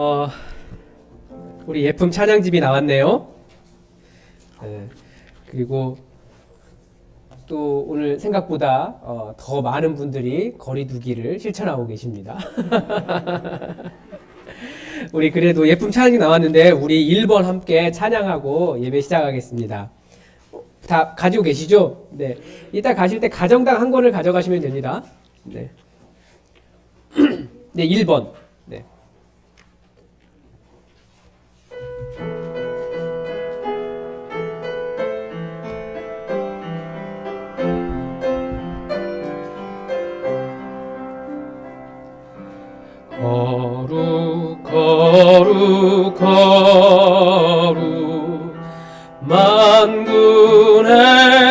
어, 우리 예품 찬양집이 나왔네요. 네, 그리고 또 오늘 생각보다 더 많은 분들이 거리두기를 실천하고 계십니다. 우리 그래도 예품 찬양이 나왔는데 우리 1번 함께 찬양하고 예배 시작하겠습니다. 다 가지고 계시죠? 네. 이따 가실 때 가정당 한 권을 가져가시면 됩니다. 네. 네, 1번. 네. 거룩 거룩 거룩 만군의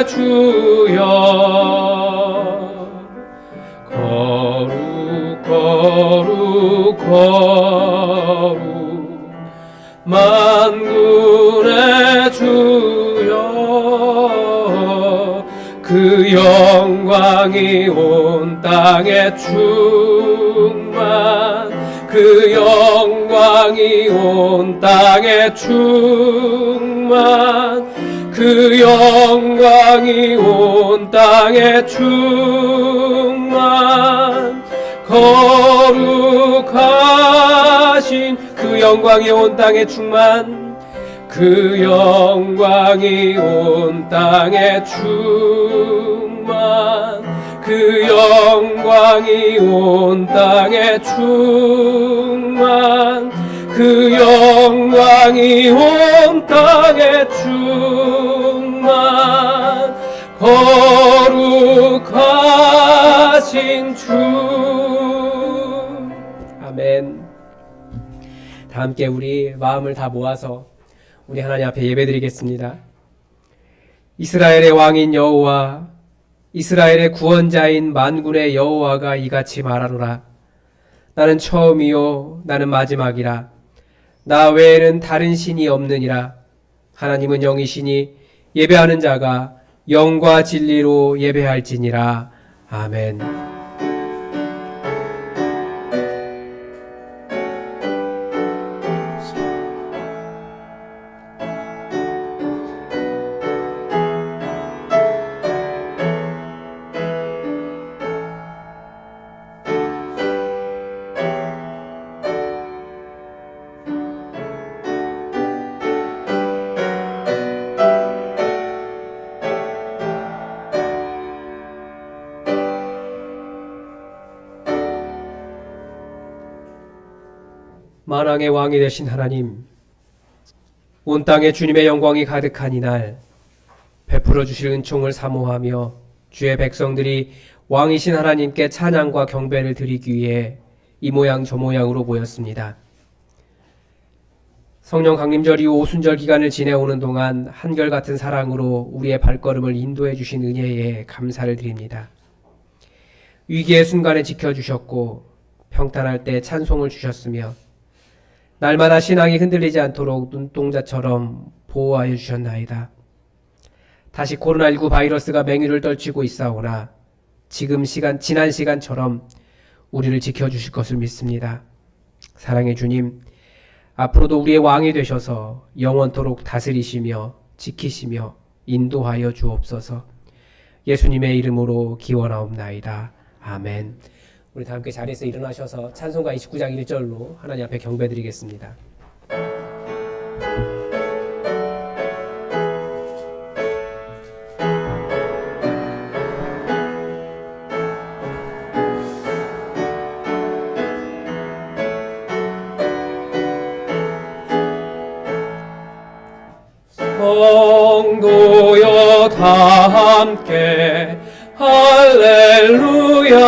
주여 거룩 거룩 거룩 만군의 주여 그 영광이 온 땅에 충만 그 영광이 온 땅에 충만 그 영광이 온 땅에 충만 거룩하신 그 영광이 온 땅에 충만 그 영광이 온 땅에 충만 그 영광이 온 땅에 충만 그 영광이 온 땅에 충만 거룩하신 주 아멘. 다 함께 우리 마음을 다 모아서 우리 하나님 앞에 예배드리겠습니다. 이스라엘의 왕인 여호와 이스라엘의 구원자인 만군의 여호와가 이같이 말하노라. 나는 처음이요 나는 마지막이라. 나 외에는 다른 신이 없느니라. 하나님은 영이시니 예배하는 자가 영과 진리로 예배할지니라. 아멘. 만왕의 왕이 되신 하나님, 온 땅에 주님의 영광이 가득한 이날 베풀어 주실 은총을 사모하며 주의 백성들이 왕이신 하나님께 찬양과 경배를 드리기 위해 이 모양 저 모양으로 모였습니다. 성령 강림절 이후 오순절 기간을 지내오는 동안 한결같은 사랑으로 우리의 발걸음을 인도해 주신 은혜에 감사를 드립니다. 위기의 순간에 지켜주셨고 평탄할 때 찬송을 주셨으며 날마다 신앙이 흔들리지 않도록 눈동자처럼 보호하여 주셨나이다. 다시 코로나19 바이러스가 맹위를 떨치고 있사오나 지난 시간처럼 우리를 지켜주실 것을 믿습니다. 사랑의 주님, 앞으로도 우리의 왕이 되셔서 영원토록 다스리시며 지키시며 인도하여 주옵소서. 예수님의 이름으로 기원하옵나이다. 아멘. 우리 다 함께 자리에서 일어나셔서 찬송가 29장 1절로 하나님 앞에 경배드리겠습니다. 성도여 다 함께 할렐루야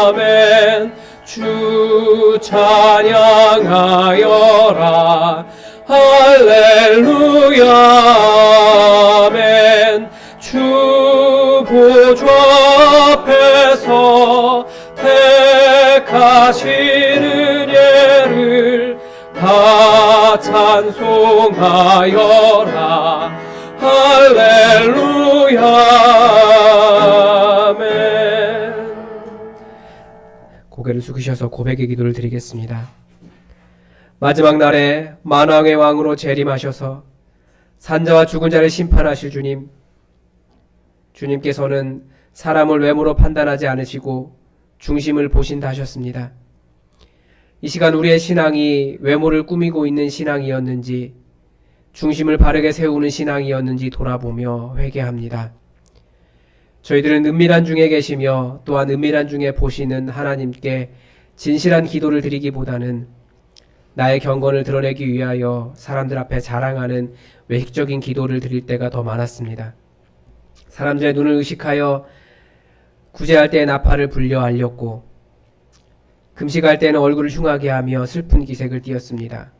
아멘. 주 찬양하여라 할렐루야 아멘. 주 보좌 앞에서 택하신 은혜를 다 찬송하여라 할렐루야 아멘. 고개를 숙이셔서 고백의 기도를 드리겠습니다. 마지막 날에 만왕의 왕으로 재림하셔서 산자와 죽은 자를 심판하실 주님, 주님께서는 사람을 외모로 판단하지 않으시고 중심을 보신다 하셨습니다. 이 시간 우리의 신앙이 외모를 꾸미고 있는 신앙이었는지 중심을 바르게 세우는 신앙이었는지 돌아보며 회개합니다. 저희들은 은밀한 중에 계시며 또한 은밀한 중에 보시는 하나님께 진실한 기도를 드리기보다는 나의 경건을 드러내기 위하여 사람들 앞에 자랑하는 외식적인 기도를 드릴 때가 더 많았습니다. 사람들의 눈을 의식하여 구제할 때의 나팔을 불려 알렸고 금식할 때는 얼굴을 흉하게 하며 슬픈 기색을 띠었습니다.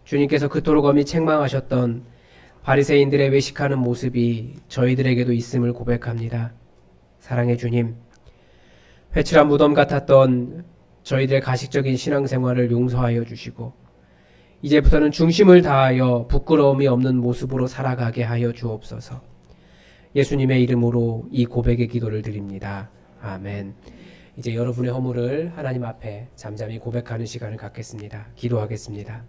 주님께서 그토록 엄히 책망하셨던 바리새인들의 외식하는 모습이 저희들에게도 있음을 고백합니다. 사랑의 주님, 회칠한 무덤 같았던 저희들의 가식적인 신앙생활을 용서하여 주시고 이제부터는 중심을 다하여 부끄러움이 없는 모습으로 살아가게 하여 주옵소서. 예수님의 이름으로 이 고백의 기도를 드립니다. 아멘. 이제 여러분의 허물을 하나님 앞에 잠잠히 고백하는 시간을 갖겠습니다. 기도하겠습니다.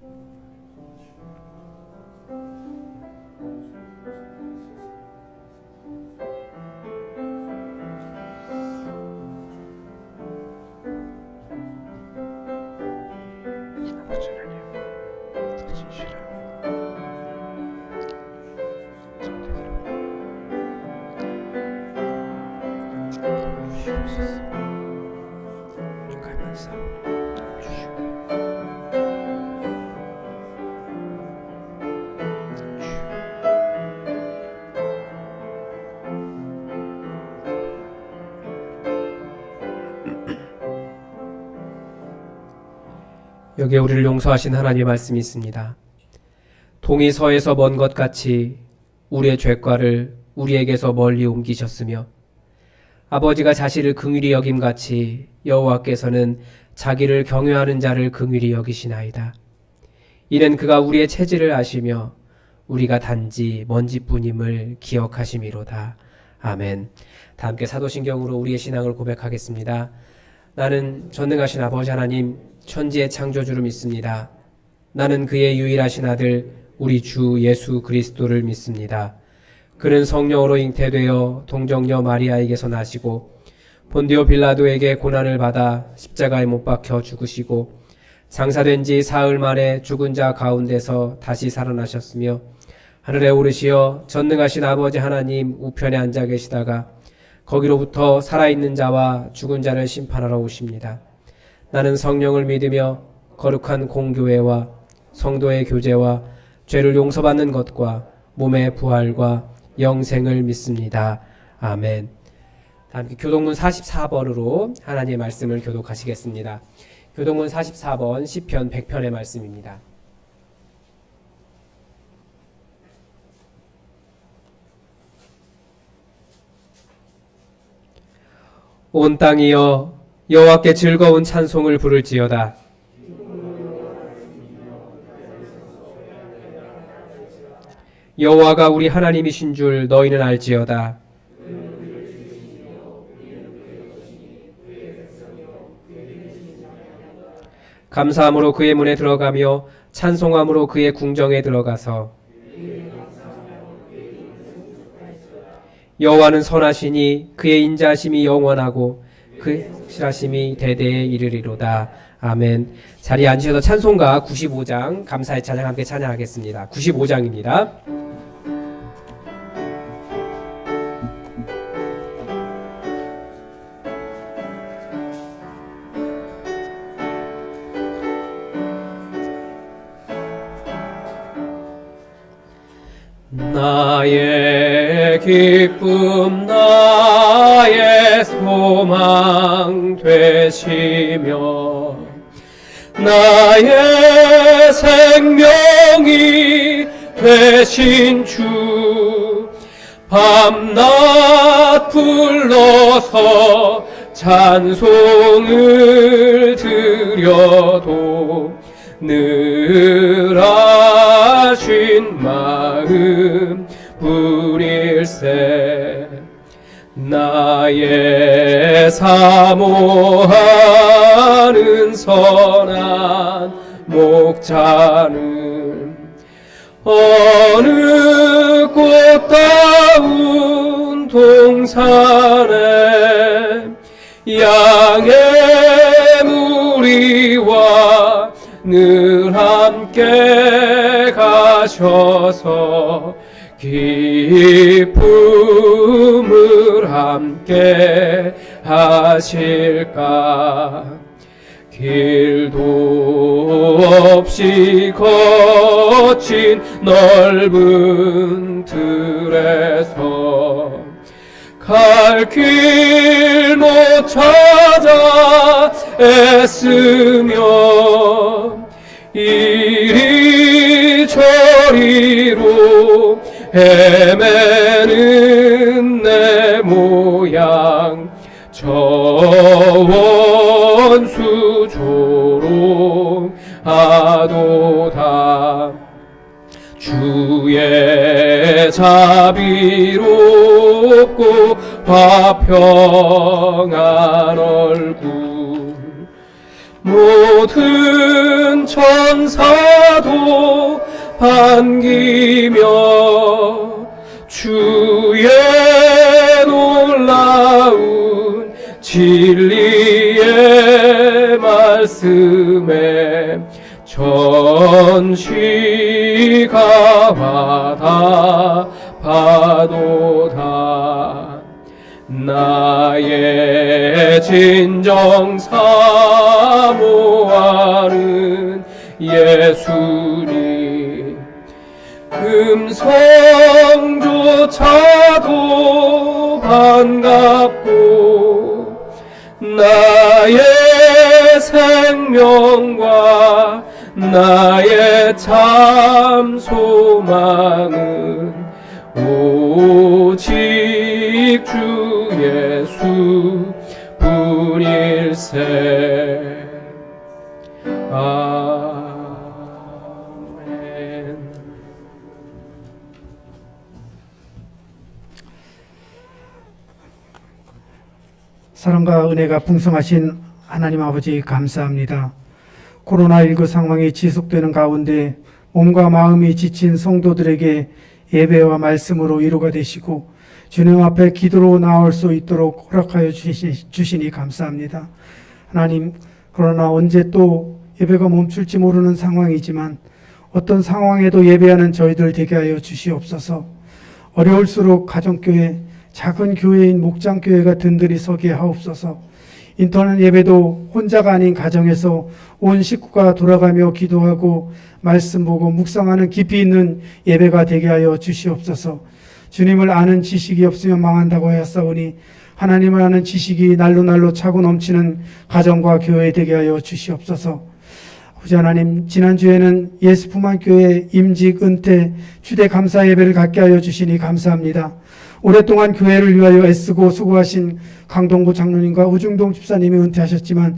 여기에 우리를 용서하신 하나님의 말씀이 있습니다. 동이 서에서 먼 것 같이 우리의 죄과를 우리에게서 멀리 옮기셨으며 아버지가 자신을 긍휼히 여김같이 여호와께서는 자기를 경외하는 자를 긍휼히 여기시나이다. 이는 그가 우리의 체질을 아시며 우리가 단지 먼지뿐임을 기억하심이로다. 아멘. 다 함께 사도신경으로 우리의 신앙을 고백하겠습니다. 나는 전능하신 아버지 하나님 천지의 창조주를 믿습니다. 나는 그의 유일하신 아들 우리 주 예수 그리스도를 믿습니다. 그는 성령으로 잉태되어 동정녀 마리아에게서 나시고 본디오 빌라도에게 고난을 받아 십자가에 못 박혀 죽으시고 장사된 지 사흘 만에 죽은 자 가운데서 다시 살아나셨으며 하늘에 오르시어 전능하신 아버지 하나님 우편에 앉아 계시다가 거기로부터 살아있는 자와 죽은 자를 심판하러 오십니다. 나는 성령을 믿으며 거룩한 공교회와 성도의 교제와 죄를 용서받는 것과 몸의 부활과 영생을 믿습니다. 아멘. 다음 교독문 44번으로 하나님의 말씀을 교독하시겠습니다. 교독문 44번 시편 100편의 말씀입니다. 온 땅이여 여호와께 즐거운 찬송을 부를지어다. 여호와가 우리 하나님이신 줄 너희는 알지어다. 감사함으로 그의 문에 들어가며 찬송함으로 그의 궁정에 들어가서 여호와는 선하시니 그의 인자하심이 영원하고 그의 실하심이 대대에 이르리로다. 아멘. 자리에 앉으셔서 찬송가 95장 감사의 찬양 함께 찬양하겠습니다. 95장입니다. 나의 기쁨 나의 소망 되시며 나의 생명이 되신 주 밤낮 불러서 찬송을 드려도 늘 아신 마음 뿐일세. 나의 사모하는 선한 목자는 어느 꽃다운 동산에 양의 무리와 늘 함께 가셔서 기쁨을 함께 하실까. 길도 없이 거친 넓은 들에서 갈 길 못 찾아 애쓰며 이리 저리로 헤매는 내 모양 저 원수 조롱하도다. 주의 자비롭고 화평한 얼굴 모든 천사도 반기며 주의 놀라운 진리의 말씀에 전시가 받아 파도다. 나의 진정 사모하는 예수님 음성조차도 반갑고 나의 생명과 나의 참 소망은 오직 주 예수 뿐일세. 아멘. 사랑과 은혜가 풍성하신 하나님 아버지 감사합니다. 코로나19 상황이 지속되는 가운데 몸과 마음이 지친 성도들에게 예배와 말씀으로 위로가 되시고 주님 앞에 기도로 나올 수 있도록 허락하여 주시니 감사합니다. 하나님, 그러나 언제 또 예배가 멈출지 모르는 상황이지만 어떤 상황에도 예배하는 저희들 되게 하여 주시옵소서. 어려울수록 가정교회, 작은 교회인 목장교회가 든든히 서게 하옵소서. 인터넷 예배도 혼자가 아닌 가정에서 온 식구가 돌아가며 기도하고 말씀 보고 묵상하는 깊이 있는 예배가 되게 하여 주시옵소서. 주님을 아는 지식이 없으면 망한다고 하였사오니 하나님을 아는 지식이 날로 차고 넘치는 가정과 교회 되게 하여 주시옵소서. 아버지 하나님, 지난주에는 예수품안교회 임직 은퇴 추대 감사 예배를 갖게 하여 주시니 감사합니다. 오랫동안 교회를 위하여 애쓰고 수고하신 강동구 장로님과 우중동 집사님이 은퇴하셨지만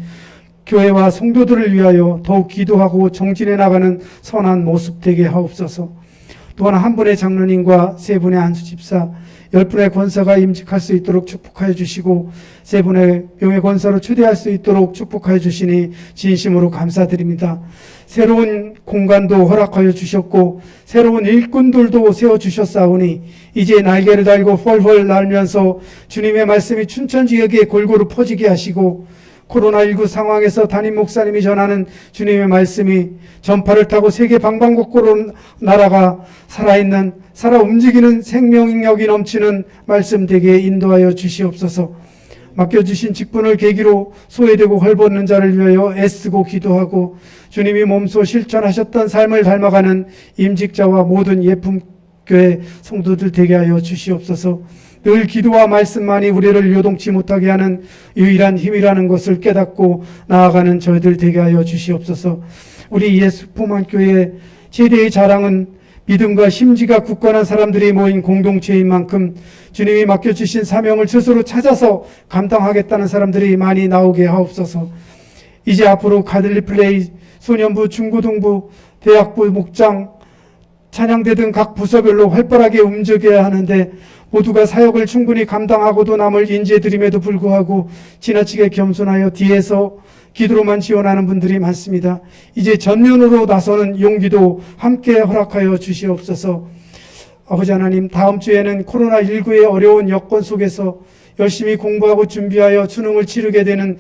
교회와 성도들을 위하여 더욱 기도하고 정진해 나가는 선한 모습 되게 하옵소서. 또한 한 분의 장로님과 세 분의 안수 집사, 10분의 권사가 임직할 수 있도록 축복하여 주시고 세 분의 명예 권사로 추대할 수 있도록 축복하여 주시니 진심으로 감사드립니다. 새로운 공간도 허락하여 주셨고 새로운 일꾼들도 세워주셨사오니 이제 날개를 달고 펄펄 날면서 주님의 말씀이 춘천지역에 골고루 퍼지게 하시고 코로나19 상황에서 담임 목사님이 전하는 주님의 말씀이 전파를 타고 세계 방방곡곡으로 나라가 살아 움직이는 생명력이 넘치는 말씀 되게 인도하여 주시옵소서. 맡겨주신 직분을 계기로 소외되고 헐벗는 자를 위하여 애쓰고 기도하고 주님이 몸소 실천하셨던 삶을 닮아가는 임직자와 모든 예품교회 성도들 되게 하여 주시옵소서. 늘 기도와 말씀만이 우리를 요동치 못하게 하는 유일한 힘이라는 것을 깨닫고 나아가는 저희들 되게 하여 주시옵소서. 우리 예수품안교회의 최대의 자랑은 믿음과 심지가 굳건한 사람들이 모인 공동체인 만큼 주님이 맡겨주신 사명을 스스로 찾아서 감당하겠다는 사람들이 많이 나오게 하옵소서. 이제 앞으로 가들리 플레이, 소년부, 중고등부, 대학부, 목장, 찬양대 등 각 부서별로 활발하게 움직여야 하는데 모두가 사역을 충분히 감당하고도 남을 인재드림에도 불구하고 지나치게 겸손하여 뒤에서 기도로만 지원하는 분들이 많습니다. 이제 전면으로 나서는 용기도 함께 허락하여 주시옵소서. 아버지 하나님, 다음 주에는 코로나19의 어려운 여건 속에서 열심히 공부하고 준비하여 수능을 치르게 되는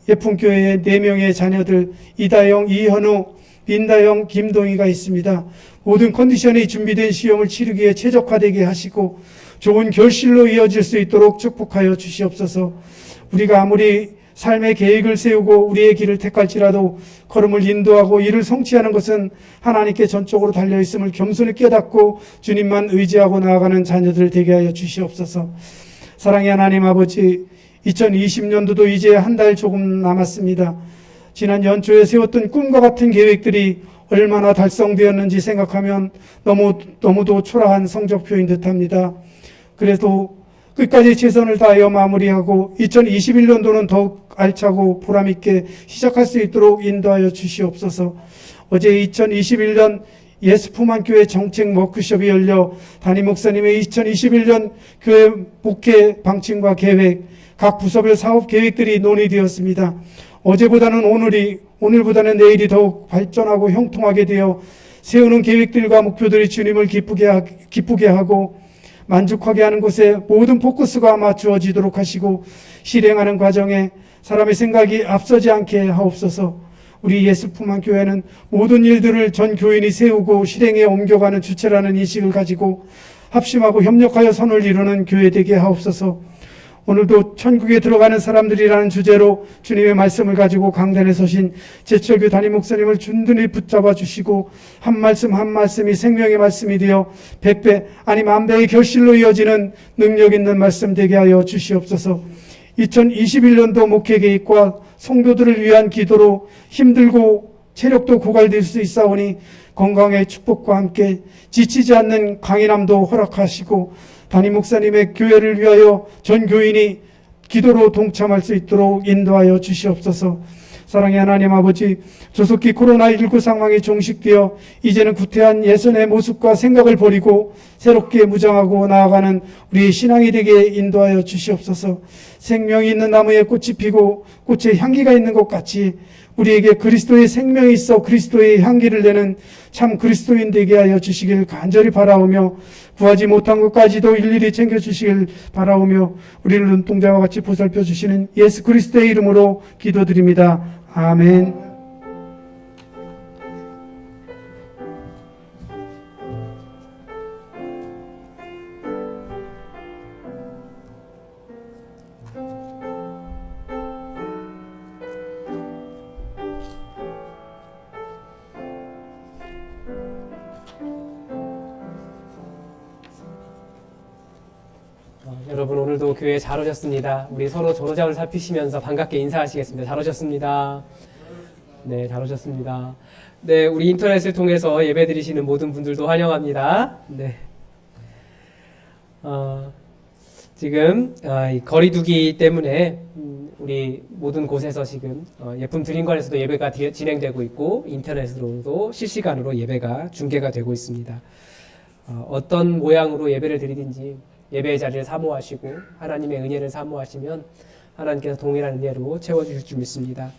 예품교회의 4명의 자녀들 이다영, 이현우, 민다영, 김동희가 있습니다. 모든 컨디션이 준비된 시험을 치르기에 최적화되게 하시고 좋은 결실로 이어질 수 있도록 축복하여 주시옵소서. 우리가 아무리 삶의 계획을 세우고 우리의 길을 택할지라도 걸음을 인도하고 이를 성취하는 것은 하나님께 전적으로 달려있음을 겸손히 깨닫고 주님만 의지하고 나아가는 자녀들 되게 하여 주시옵소서. 사랑의 하나님 아버지, 2020년도도 이제 한 달 조금 남았습니다. 지난 연초에 세웠던 꿈과 같은 계획들이 얼마나 달성되었는지 생각하면 너무도 초라한 성적표인 듯합니다. 그래도 끝까지 최선을 다하여 마무리하고 2021년도는 더욱 알차고 보람있게 시작할 수 있도록 인도하여 주시옵소서. 어제 2021년 예수품안교회 정책 워크숍이 열려 담임 목사님의 2021년 교회 목회 방침과 계획, 각 부서별 사업 계획들이 논의되었습니다. 어제보다는 오늘보다는 내일이 더욱 발전하고 형통하게 되어 세우는 계획들과 목표들이 주님을 기쁘게 하고 만족하게 하는 곳에 모든 포커스가 맞추어지도록 하시고 실행하는 과정에 사람의 생각이 앞서지 않게 하옵소서. 우리 예수품안교회는 모든 일들을 전 교인이 세우고 실행에 옮겨가는 주체라는 인식을 가지고 합심하고 협력하여 선을 이루는 교회 되게 하옵소서. 오늘도 천국에 들어가는 사람들이라는 주제로 주님의 말씀을 가지고 강단에 서신 제철교 담임 목사님을 든든히 붙잡아 주시고 한 말씀 한 말씀이 생명의 말씀이 되어 100배 아니 1000배의 결실로 이어지는 능력 있는 말씀 되게 하여 주시옵소서. 2021년도 목회 계획과 성도들을 위한 기도로 힘들고 체력도 고갈될 수 있사오니 건강의 축복과 함께 지치지 않는 강인함도 허락하시고 담임 목사님의 교회를 위하여 전 교인이 기도로 동참할 수 있도록 인도하여 주시옵소서. 사랑의 하나님 아버지, 조속히 코로나19 상황이 종식되어 이제는 구태한 예전의 모습과 생각을 버리고 새롭게 무장하고 나아가는 우리의 신앙이 되게 인도하여 주시옵소서. 생명이 있는 나무에 꽃이 피고 꽃에 향기가 있는 것 같이 우리에게 그리스도의 생명이 있어 그리스도의 향기를 내는 참 그리스도인 되게 하여 주시길 간절히 바라오며 구하지 못한 것까지도 일일이 챙겨주시길 바라오며 우리를 눈동자와 같이 보살펴 주시는 예수 그리스도의 이름으로 기도드립니다. 아멘. 여러분 오늘도 교회에 잘 오셨습니다. 우리 서로 전호장을 살피시면서 반갑게 인사하시겠습니다. 잘 오셨습니다. 네, 잘 오셨습니다. 네, 우리 인터넷을 통해서 예배드리시는 모든 분들도 환영합니다. 네. 지금 거리두기 때문에 우리 모든 곳에서 지금 예품 드림관에서도 예배가 진행되고 있고 인터넷으로도 실시간으로 예배가 중계가 되고 있습니다. 어떤 모양으로 예배를 드리든지 예배의 자리를 사모하시고 하나님의 은혜를 사모하시면 하나님께서 동일한 은혜로 채워주실 줄 믿습니다.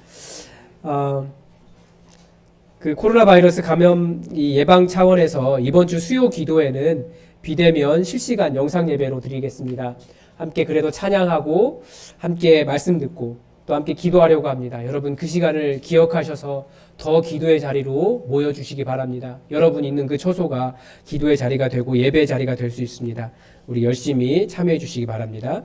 그 코로나 바이러스 감염 예방 차원에서 이번 주 수요 기도회는 비대면 실시간 영상 예배로 드리겠습니다. 함께 그래도 찬양하고 함께 말씀 듣고 또 함께 기도하려고 합니다. 여러분 그 시간을 기억하셔서 더 기도의 자리로 모여주시기 바랍니다. 여러분 있는 그 처소가 기도의 자리가 되고 예배의 자리가 될 수 있습니다. 우리 열심히 참여해 주시기 바랍니다.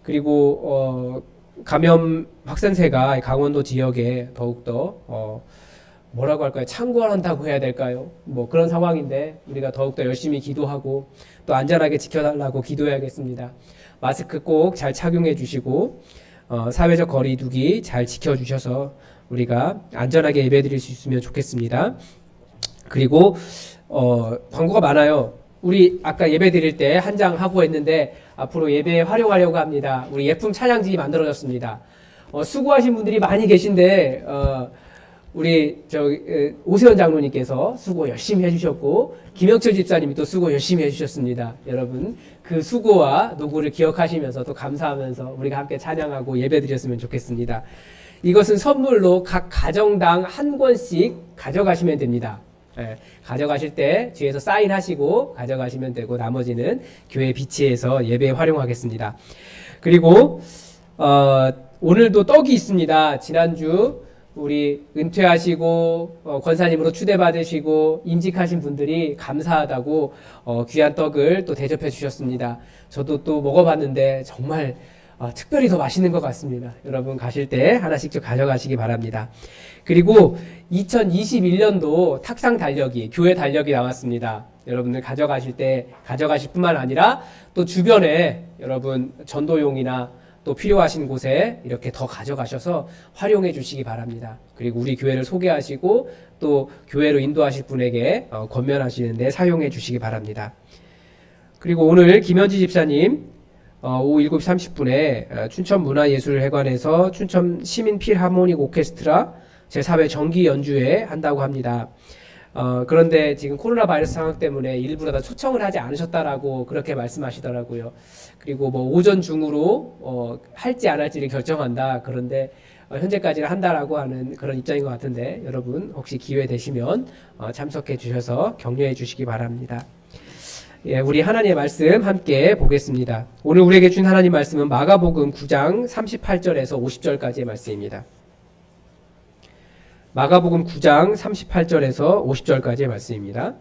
그리고 감염 확산세가 강원도 지역에 더욱더 뭐라고 할까요? 창궐한다고 해야 될까요? 뭐 그런 상황인데 우리가 더욱더 열심히 기도하고 또 안전하게 지켜달라고 기도해야겠습니다. 마스크 꼭 잘 착용해 주시고 사회적 거리두기 잘 지켜주셔서 우리가 안전하게 예배드릴 수 있으면 좋겠습니다. 그리고 광고가 많아요. 우리 아까 예배 드릴 때 한 장 하고 했는데 앞으로 예배에 활용하려고 합니다. 우리 예품 찬양지 만들어졌습니다. 수고하신 분들이 많이 계신데 우리 오세현 장로님께서 수고 열심히 해주셨고 김영철 집사님이 또 수고 열심히 해주셨습니다. 여러분 그 수고와 노고를 기억하시면서 또 감사하면서 우리가 함께 찬양하고 예배드렸으면 좋겠습니다. 이것은 선물로 각 가정당 한 권씩 가져가시면 됩니다. 예, 가져가실 때 뒤에서 사인하시고 가져가시면 되고 나머지는 교회 비치에서 예배에 활용하겠습니다. 그리고 오늘도 떡이 있습니다. 지난주 우리 은퇴하시고 권사님으로 추대받으시고 임직하신 분들이 감사하다고 귀한 떡을 또 대접해 주셨습니다. 저도 또 먹어봤는데 정말 특별히 더 맛있는 것 같습니다. 여러분 가실 때 하나씩 좀 가져가시기 바랍니다. 그리고 2021년도 탁상 달력이 교회 달력이 나왔습니다. 여러분들 가져가실 때 가져가실 뿐만 아니라 또 주변에 여러분 전도용이나 또 필요하신 곳에 이렇게 더 가져가셔서 활용해 주시기 바랍니다. 그리고 우리 교회를 소개하시고 또 교회로 인도하실 분에게 권면하시는데 사용해 주시기 바랍니다. 그리고 오늘 김현지 집사님 오후 7시 30분에 춘천문화예술회관에서 춘천 시민필하모닉 오케스트라 제4회 정기 연주회 한다고 합니다. 그런데 지금 코로나 바이러스 상황 때문에 일부러 다 초청을 하지 않으셨다라고 그렇게 말씀하시더라고요. 그리고 뭐 오전 중으로 할지 안 할지를 결정한다. 그런데 현재까지는 한다라고 하는 그런 입장인 것 같은데 여러분 혹시 기회 되시면 참석해 주셔서 격려해 주시기 바랍니다. 예, 우리 하나님의 말씀 함께 보겠습니다. 오늘 우리에게 준 하나님 말씀은 마가복음 9장 38절에서 50절까지의 말씀입니다. 마가복음 9장 38절에서 50절까지의 말씀입니다.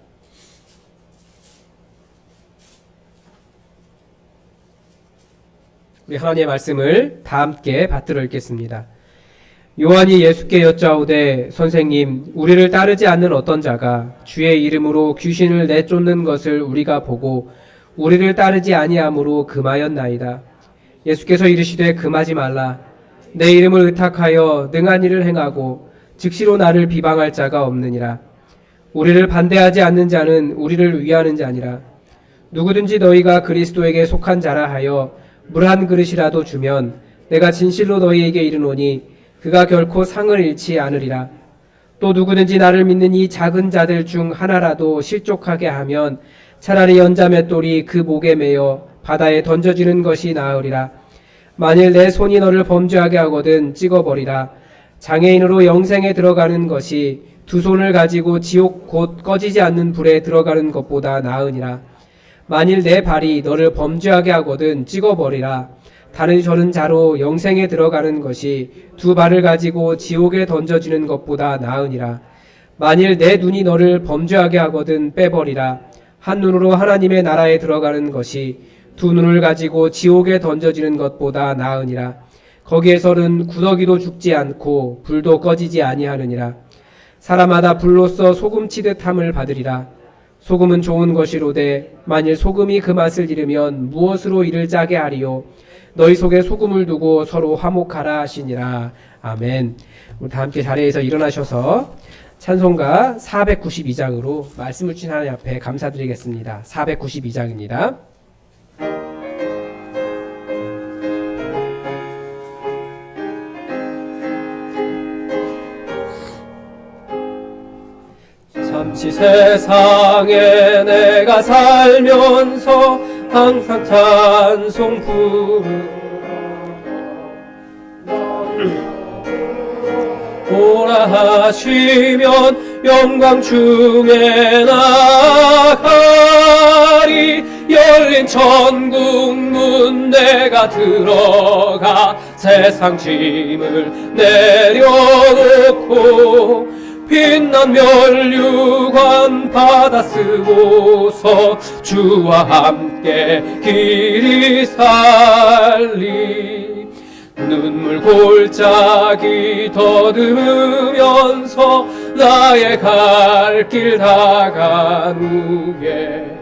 우리 하나님의 말씀을 다 함께 받들어 읽겠습니다. 요한이 예수께 여짜오되 선생님 우리를 따르지 않는 어떤 자가 주의 이름으로 귀신을 내쫓는 것을 우리가 보고 우리를 따르지 아니함으로 금하였나이다. 예수께서 이르시되 금하지 말라. 내 이름을 의탁하여 능한 일을 행하고 즉시로 나를 비방할 자가 없느니라. 우리를 반대하지 않는 자는 우리를 위하는 자니라. 누구든지 너희가 그리스도에게 속한 자라 하여 물 한 그릇이라도 주면 내가 진실로 너희에게 이르노니 그가 결코 상을 잃지 않으리라. 또 누구든지 나를 믿는 이 작은 자들 중 하나라도 실족하게 하면 차라리 연자맷돌이 그 목에 매여 바다에 던져지는 것이 나으리라. 만일 내 손이 너를 범죄하게 하거든 찍어버리라. 장애인으로 영생에 들어가는 것이 두 손을 가지고 지옥 곧 꺼지지 않는 불에 들어가는 것보다 나으니라. 만일 내 발이 너를 범죄하게 하거든 찍어버리라. 다른 저른 자로 영생에 들어가는 것이 두 발을 가지고 지옥에 던져지는 것보다 나으니라. 만일 내 눈이 너를 범죄하게 하거든 빼버리라. 한 눈으로 하나님의 나라에 들어가는 것이 두 눈을 가지고 지옥에 던져지는 것보다 나으니라. 거기에서는 구더기도 죽지 않고 불도 꺼지지 아니하느니라. 사람마다 불로써 소금 치듯함을 받으리라. 소금은 좋은 것이로되 만일 소금이 그 맛을 잃으면 무엇으로 이를 짜게 하리요. 너희 속에 소금을 두고 서로 화목하라 하시니라. 아멘. 우리 다 함께 자리에서 일어나셔서 찬송가 492장으로 말씀을 주신 하나님 앞에 감사드리겠습니다. 492장입니다. 잠시 세상에 내가 살면서 항상 찬송 오라 하시면 영광 중에 나가리. 열린 천국 문 내가 들어가 세상 짐을 내려놓고 빛난 면류관 받아 쓰고서 주와 함께 길이 살리. 눈물 골짜기 더듬으면서 나의 갈 길 다간 후에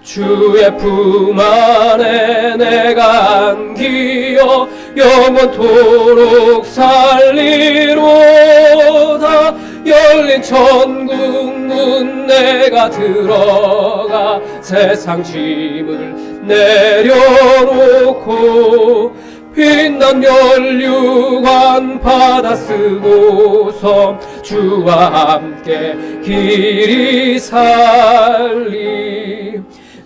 주의 품 안에 내가 안기어 영원토록 살리로다. 열린 천국 문 내가 들어가 세상 짐을 내려놓고 빛난 면류관 받아 쓰고서 주와 함께 길이 살리.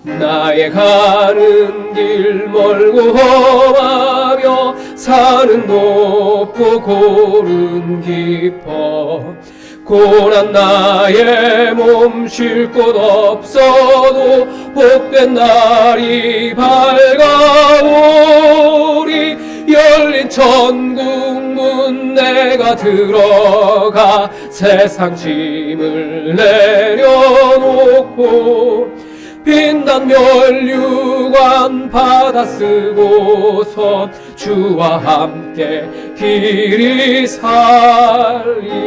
나의 가는 길 멀고 험하며 산은 높고 골은 깊어. 고난 나의 몸 쉴 곳 없어도 복된 날이 밝아오리. 열린 천국 문 내가 들어가 세상 짐을 내려놓고 빛난 면류관 받아 쓰고서 주와 함께 길이 살리.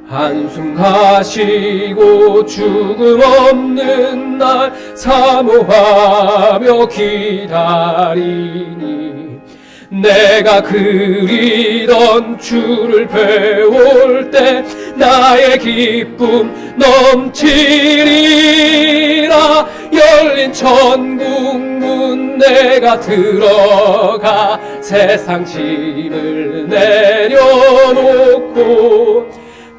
한숨 가시고 죽음 없는 날 사모하며 기다리니. 내가 그리던 주를 배울 때 나의 기쁨 넘치리라. 열린 천국 문 내가 들어가 세상 짐을 내려놓고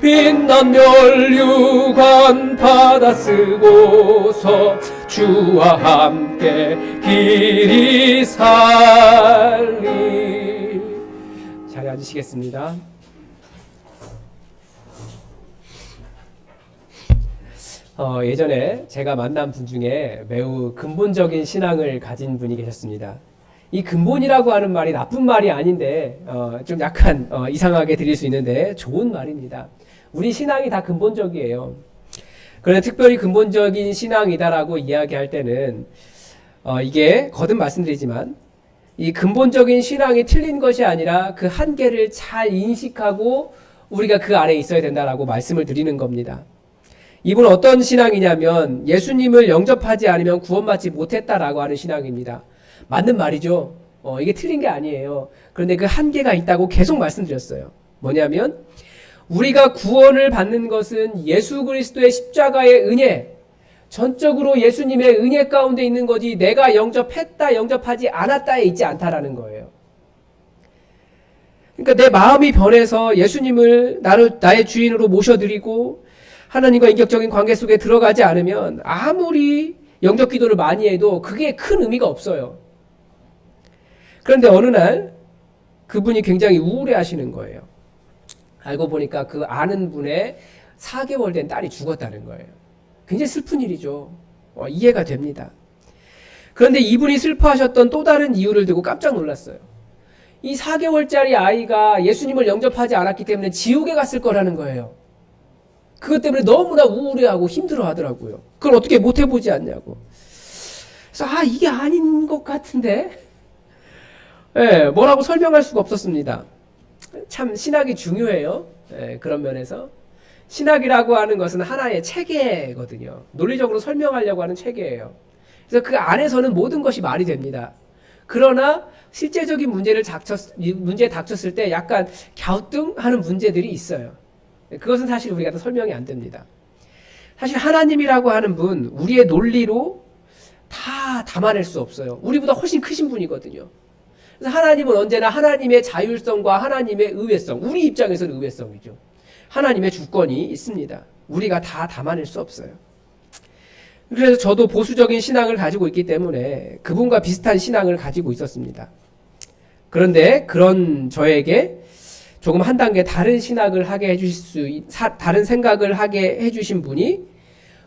빛난 면류관 받아 쓰고서 주와 함께 길이 살리. 자리에 앉으시겠습니다. 예전에 제가 만난 분 중에 매우 근본적인 신앙을 가진 분이 계셨습니다. 이 근본이라고 하는 말이 나쁜 말이 아닌데 좀 약간 이상하게 들릴 수 있는데 좋은 말입니다. 우리 신앙이 다 근본적이에요. 그런데 특별히 근본적인 신앙이다라고 이야기할 때는 이게 거듭 말씀드리지만 이 근본적인 신앙이 틀린 것이 아니라 그 한계를 잘 인식하고 우리가 그 안에 있어야 된다라고 말씀을 드리는 겁니다. 이분은 어떤 신앙이냐면 예수님을 영접하지 않으면 구원받지 못했다라고 하는 신앙입니다. 맞는 말이죠. 이게 틀린 게 아니에요. 그런데 그 한계가 있다고 계속 말씀드렸어요. 뭐냐면 우리가 구원을 받는 것은 예수 그리스도의 십자가의 은혜, 전적으로 예수님의 은혜 가운데 있는 거지 내가 영접했다 영접하지 않았다에 있지 않다라는 거예요. 그러니까 내 마음이 변해서 예수님을 나의 주인으로 모셔드리고 하나님과 인격적인 관계 속에 들어가지 않으면 아무리 영접 기도를 많이 해도 그게 큰 의미가 없어요. 그런데 어느 날 그분이 굉장히 우울해하시는 거예요. 알고 보니까 그 아는 분의 4개월 된 딸이 죽었다는 거예요. 굉장히 슬픈 일이죠. 이해가 됩니다. 그런데 이분이 슬퍼하셨던 또 다른 이유를 두고 깜짝 놀랐어요. 이 4개월짜리 아이가 예수님을 영접하지 않았기 때문에 지옥에 갔을 거라는 거예요. 그것 때문에 너무나 우울해하고 힘들어하더라고요. 그걸 어떻게 못 해보지 않냐고. 그래서 이게 아닌 것 같은데 뭐라고 설명할 수가 없었습니다. 참 신학이 중요해요. 그런 면에서 신학이라고 하는 것은 하나의 체계거든요. 논리적으로 설명하려고 하는 체계예요. 그래서 그 안에서는 모든 것이 말이 됩니다. 그러나 실제적인 문제에 닥쳤을 때 약간 갸우뚱하는 문제들이 있어요. 그것은 사실 우리가 다 설명이 안 됩니다. 사실 하나님이라고 하는 분, 우리의 논리로 다 담아낼 수 없어요. 우리보다 훨씬 크신 분이거든요. 그래서 하나님은 언제나 하나님의 자율성과 하나님의 의외성, 우리 입장에서는 의외성이죠. 하나님의 주권이 있습니다. 우리가 다 담아낼 수 없어요. 그래서 저도 보수적인 신앙을 가지고 있기 때문에 그분과 비슷한 신앙을 가지고 있었습니다. 그런데 그런 저에게 조금 한 단계 다른 신학을 하게 해주실 다른 생각을 하게 해주신 분이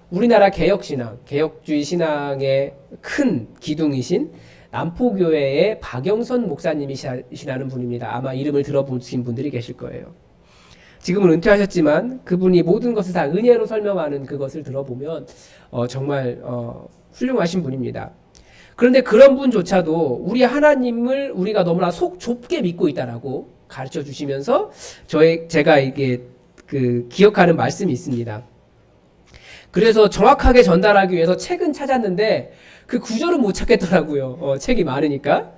우리나라 개혁신앙, 개혁주의 신앙의 큰 기둥이신 남포교회의 박영선 목사님이시라는 분입니다. 아마 이름을 들어보신 분들이 계실 거예요. 지금은 은퇴하셨지만 그분이 모든 것을 다 은혜로 설명하는 그것을 들어보면 정말 훌륭하신 분입니다. 그런데 그런 분조차도 우리 하나님을 우리가 너무나 속 좁게 믿고 있다라고 가르쳐 주시면서 제가 이게 기억하는 말씀이 있습니다. 그래서 정확하게 전달하기 위해서 책은 찾았는데 그 구절은 못 찾겠더라고요. 책이 많으니까.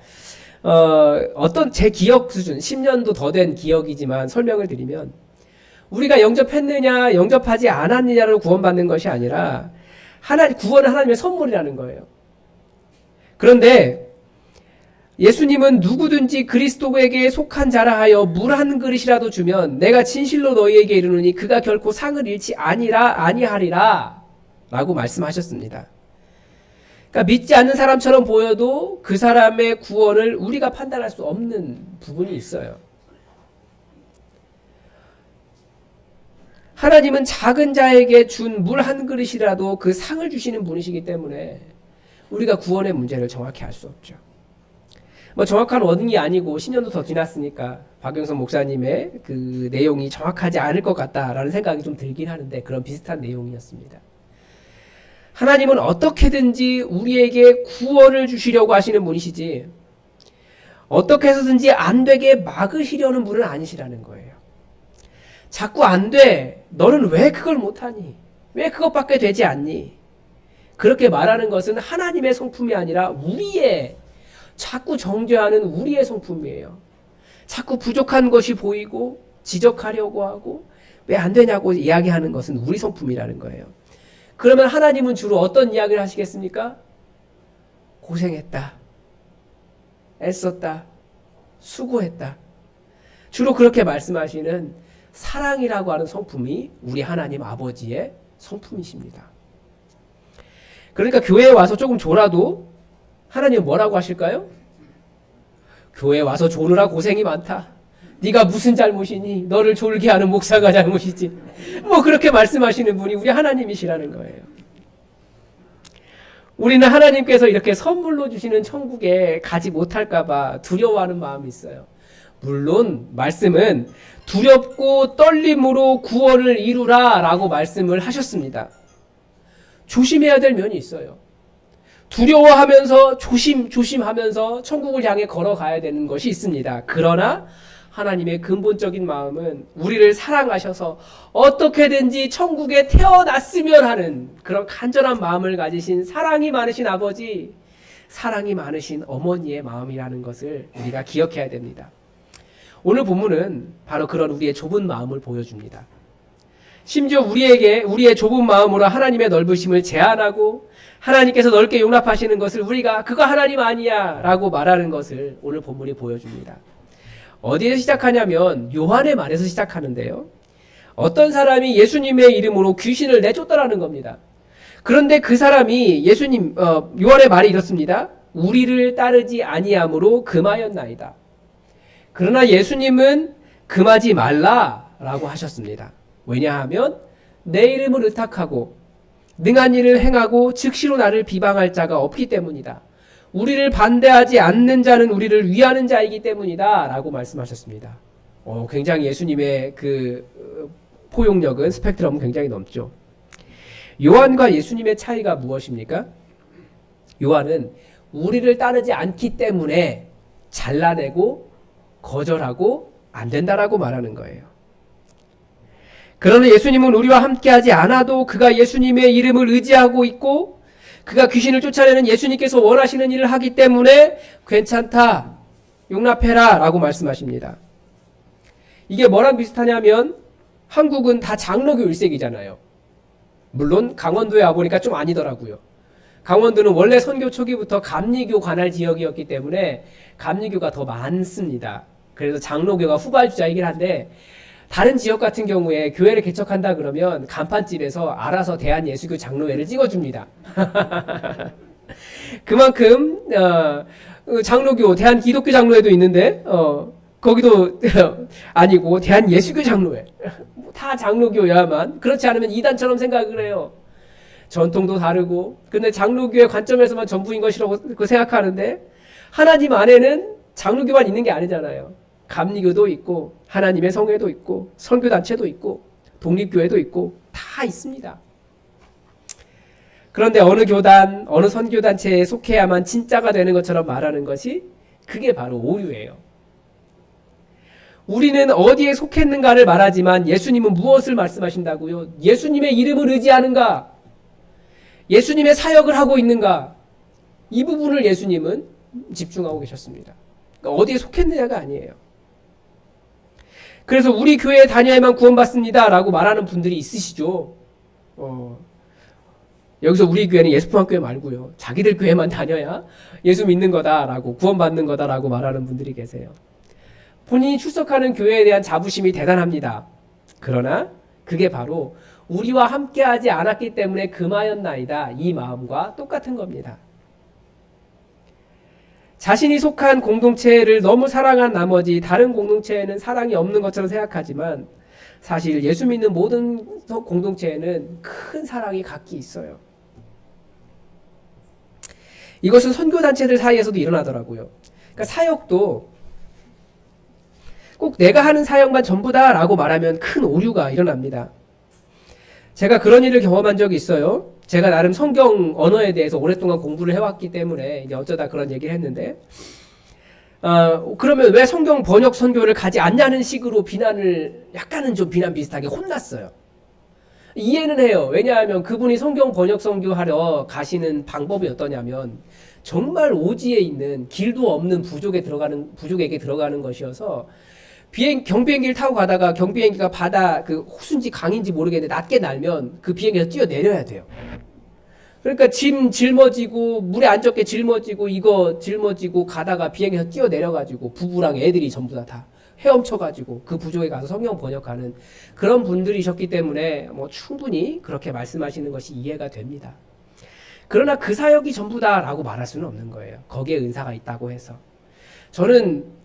어떤 제 기억 수준, 10년도 더 된 기억이지만 설명을 드리면 우리가 영접했느냐, 영접하지 않았느냐로 구원받는 것이 아니라 구원은 하나님의 선물이라는 거예요. 그런데 예수님은 누구든지 그리스도에게 속한 자라 하여 물 한 그릇이라도 주면 내가 진실로 너희에게 이르노니 그가 결코 상을 잃지 아니하리라 라고 말씀하셨습니다. 그러니까 믿지 않는 사람처럼 보여도 그 사람의 구원을 우리가 판단할 수 없는 부분이 있어요. 하나님은 작은 자에게 준 물 한 그릇이라도 그 상을 주시는 분이시기 때문에 우리가 구원의 문제를 정확히 알 수 없죠. 뭐 정확한 원인이 아니고 10년도 더 지났으니까 박영선 목사님의 그 내용이 정확하지 않을 것 같다라는 생각이 좀 들긴 하는데 그런 비슷한 내용이었습니다. 하나님은 어떻게든지 우리에게 구원을 주시려고 하시는 분이시지 어떻게 해서든지 안 되게 막으시려는 분은 아니시라는 거예요. 자꾸 안 돼. 너는 왜 그걸 못하니? 왜 그것밖에 되지 않니? 그렇게 말하는 것은 하나님의 성품이 아니라 우리의 자꾸 정죄하는 우리의 성품이에요. 자꾸 부족한 것이 보이고 지적하려고 하고 왜 안 되냐고 이야기하는 것은 우리 성품이라는 거예요. 그러면 하나님은 주로 어떤 이야기를 하시겠습니까? 고생했다. 애썼다. 수고했다. 주로 그렇게 말씀하시는 사랑이라고 하는 성품이 우리 하나님 아버지의 성품이십니다. 그러니까 교회에 와서 조금 졸아도 하나님은 뭐라고 하실까요? 교회에 와서 졸으라 고생이 많다. 네가 무슨 잘못이니? 너를 졸게 하는 목사가 잘못이지. 뭐 그렇게 말씀하시는 분이 우리 하나님이시라는 거예요. 우리는 하나님께서 이렇게 선물로 주시는 천국에 가지 못할까 봐 두려워하는 마음이 있어요. 물론 말씀은 두렵고 떨림으로 구원을 이루라 라고 말씀을 하셨습니다. 조심해야 될 면이 있어요. 두려워하면서 조심하면서 천국을 향해 걸어가야 되는 것이 있습니다. 그러나 하나님의 근본적인 마음은 우리를 사랑하셔서 어떻게든지 천국에 태어났으면 하는 그런 간절한 마음을 가지신 사랑이 많으신 아버지, 사랑이 많으신 어머니의 마음이라는 것을 우리가 기억해야 됩니다. 오늘 본문은 바로 그런 우리의 좁은 마음을 보여줍니다. 심지어 우리의 좁은 마음으로 하나님의 넓으심을 제한하고 하나님께서 넓게 용납하시는 것을 우리가 그거 하나님 아니야 라고 말하는 것을 오늘 본문이 보여줍니다. 어디에서 시작하냐면 요한의 말에서 시작하는데요. 어떤 사람이 예수님의 이름으로 귀신을 내쫓더라는 겁니다. 그런데 그 사람이 요한의 말이 이렇습니다. 우리를 따르지 아니함으로 금하였나이다. 그러나 예수님은 금하지 말라라고 하셨습니다. 왜냐하면 내 이름을 의탁하고 능한 일을 행하고 즉시로 나를 비방할 자가 없기 때문이다. 우리를 반대하지 않는 자는 우리를 위하는 자이기 때문이다 라고 말씀하셨습니다. 굉장히 예수님의 그 포용력은 스펙트럼은 굉장히 넓죠. 요한과 예수님의 차이가 무엇입니까? 요한은 우리를 따르지 않기 때문에 잘라내고 거절하고 안 된다라고 말하는 거예요. 그러나 예수님은 우리와 함께하지 않아도 그가 예수님의 이름을 의지하고 있고 그가 귀신을 쫓아내는 예수님께서 원하시는 일을 하기 때문에 괜찮다, 용납해라 라고 말씀하십니다. 이게 뭐랑 비슷하냐면 한국은 다 장로교 일색이잖아요. 물론 강원도에 와보니까 좀 아니더라고요. 강원도는 원래 선교 초기부터 감리교 관할 지역이었기 때문에 감리교가 더 많습니다. 그래서 장로교가 후발주자이긴 한데 다른 지역 같은 경우에 교회를 개척한다 그러면 간판집에서 알아서 대한예수교 장로회를 찍어줍니다. 그만큼 장로교, 대한기독교 장로회도 있는데 거기도 아니고 대한예수교 장로회. 다 장로교여야만, 그렇지 않으면 이단처럼 생각을 해요. 전통도 다르고 근데 장로교의 관점에서만 전부인 것이라고 생각하는데 하나님 안에는 장로교만 있는 게 아니잖아요. 감리교도 있고 하나님의 성회도 있고 선교단체도 있고 독립교회도 있고 다 있습니다. 그런데 어느 교단, 어느 선교단체에 속해야만 진짜가 되는 것처럼 말하는 것이 그게 바로 오류예요. 우리는 어디에 속했는가를 말하지만 예수님은 무엇을 말씀하신다고요? 예수님의 이름을 의지하는가? 예수님의 사역을 하고 있는가? 이 부분을 예수님은 집중하고 계셨습니다. 그러니까 어디에 속했느냐가 아니에요. 그래서 우리 교회에 다녀야만 구원받습니다 라고 말하는 분들이 있으시죠. 여기서 우리 교회는 예수품학교회 말고요. 자기들 교회만 다녀야 예수 믿는 거다라고 구원받는 거다라고 말하는 분들이 계세요. 본인이 출석하는 교회에 대한 자부심이 대단합니다. 그러나 그게 바로 우리와 함께하지 않았기 때문에 금하였나이다. 이 마음과 똑같은 겁니다. 자신이 속한 공동체를 너무 사랑한 나머지 다른 공동체에는 사랑이 없는 것처럼 생각하지만 사실 예수 믿는 모든 공동체에는 큰 사랑이 각기 있어요. 이것은 선교단체들 사이에서도 일어나더라고요. 그러니까 사역도 꼭 내가 하는 사역만 전부다라고 말하면 큰 오류가 일어납니다. 제가 그런 일을 경험한 적이 있어요. 제가 나름 성경 언어에 대해서 오랫동안 공부를 해왔기 때문에 이제 어쩌다 그런 얘기를 했는데, 그러면 왜 성경 번역 선교를 가지 않냐는 식으로 비난을, 약간은 좀 비난 비슷하게 혼났어요. 이해는 해요. 왜냐하면 그분이 성경 번역 선교하러 가시는 방법이 어떠냐면 정말 오지에 있는 길도 없는 부족에게 들어가는 것이어서 경비행기를 타고 가다가 경비행기가 바다 그 호수인지 강인지 모르겠는데 낮게 날면 그 비행기에서 뛰어내려야 돼요. 그러니까 짐 짊어지고 물에 안 젖게 짊어지고 이거 짊어지고 가다가 비행기에서 뛰어내려가지고 부부랑 애들이 전부 다 헤엄쳐가지고 그 부족에 가서 성경 번역하는 그런 분들이셨기 때문에 뭐 충분히 그렇게 말씀하시는 것이 이해가 됩니다. 그러나 그 사역이 전부다라고 말할 수는 없는 거예요. 거기에 은사가 있다고 해서. 저는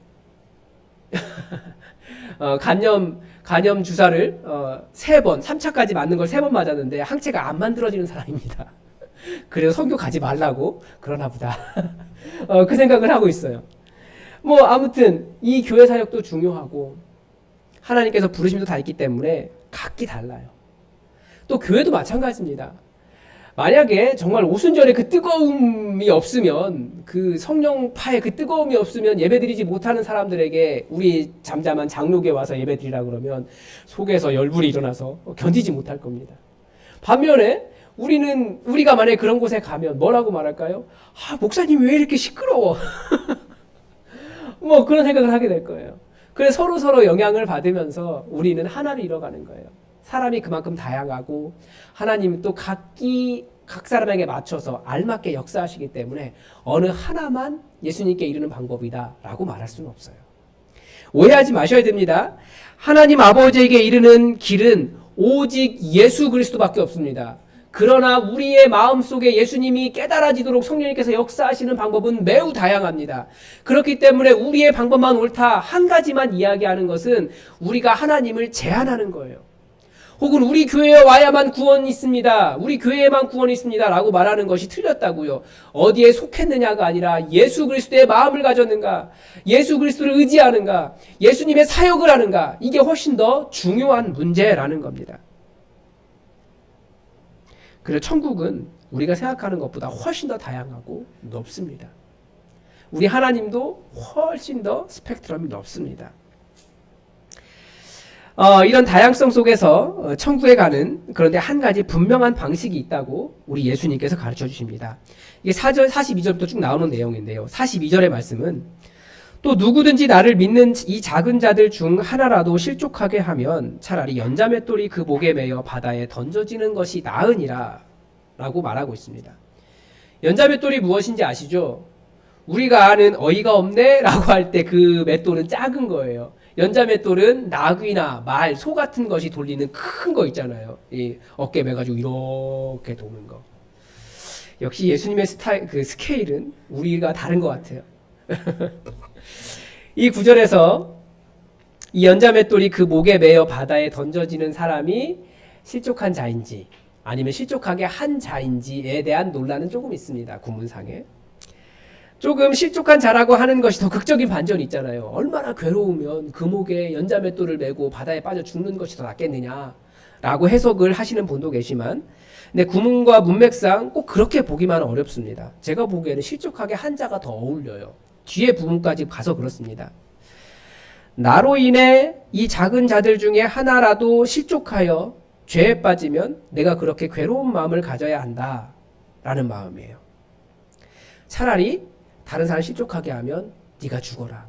간염 주사를 3번, 3차까지 맞는 걸 3번 맞았는데 항체가 안 만들어지는 사람입니다. 그래서 선교 가지 말라고 그러나 보다. 그 생각을 하고 있어요. 뭐 아무튼 이 교회 사역도 중요하고 하나님께서 부르심도 다 있기 때문에 각기 달라요. 또 교회도 마찬가지입니다. 만약에 정말 오순절에 그 뜨거움이 없으면, 그 성령파의 그 뜨거움이 없으면 예배드리지 못하는 사람들에게 우리 잠잠한 장로교에 와서 예배드리라 그러면 속에서 열불이 일어나서 견디지 못할 겁니다. 반면에 우리가 만약에 그런 곳에 가면 뭐라고 말할까요? 목사님이 왜 이렇게 시끄러워? 뭐 그런 생각을 하게 될 거예요. 그래서 서로 영향을 받으면서 우리는 하나를 이뤄가는 거예요. 사람이 그만큼 다양하고 하나님은 또 각 사람에게 맞춰서 알맞게 역사하시기 때문에 어느 하나만 예수님께 이르는 방법이다라고 말할 수는 없어요. 오해하지 마셔야 됩니다. 하나님 아버지에게 이르는 길은 오직 예수 그리스도밖에 없습니다. 그러나 우리의 마음속에 예수님이 깨달아지도록 성령님께서 역사하시는 방법은 매우 다양합니다. 그렇기 때문에 우리의 방법만 옳다, 한 가지만 이야기하는 것은 우리가 하나님을 제한하는 거예요. 혹은 우리 교회에 와야만 구원이 있습니다. 우리 교회에만 구원이 있습니다. 라고 말하는 것이 틀렸다고요. 어디에 속했느냐가 아니라 예수 그리스도의 마음을 가졌는가, 예수 그리스도를 의지하는가, 예수님의 사역을 하는가, 이게 훨씬 더 중요한 문제라는 겁니다. 그래서 천국은 우리가 생각하는 것보다 훨씬 더 다양하고 넓습니다. 우리 하나님도 훨씬 더 스펙트럼이 넓습니다. 이런 다양성 속에서 천국에 가는, 그런데 한 가지 분명한 방식이 있다고 우리 예수님께서 가르쳐 주십니다. 이게 4절 42절부터 쭉 나오는 내용인데요. 42절의 말씀은 또 누구든지 나를 믿는 이 작은 자들 중 하나라도 실족하게 하면 차라리 연자맷돌이 그 목에 매여 바다에 던져지는 것이 나으니라 라고 말하고 있습니다. 연자맷돌이 무엇인지 아시죠? 우리가 아는 어이가 없네 라고 할 때 그 맷돌은 작은 거예요. 연자맷돌은 나귀나 말, 소 같은 것이 돌리는 큰 거 있잖아요. 이 어깨 매가지고 이렇게 도는 거. 역시 예수님의 스케일은 우리가 다른 것 같아요. 이 구절에서 이 연자맷돌이 그 목에 매여 바다에 던져지는 사람이 실족한 자인지 아니면 실족하게 한 자인지에 대한 논란은 조금 있습니다. 구문상에. 조금 실족한 자라고 하는 것이 더 극적인 반전이 있잖아요. 얼마나 괴로우면 그 목에 연자맷돌을 메고 바다에 빠져 죽는 것이 더 낫겠느냐라고 해석을 하시는 분도 계시지만, 근데 구문과 문맥상 꼭 그렇게 보기만 어렵습니다. 제가 보기에는 실족하게 한 자가 더 어울려요. 뒤에 부분까지 가서 그렇습니다. 나로 인해 이 작은 자들 중에 하나라도 실족하여 죄에 빠지면 내가 그렇게 괴로운 마음을 가져야 한다라는 마음이에요. 차라리 다른 사람 실족하게 하면 네가 죽어라.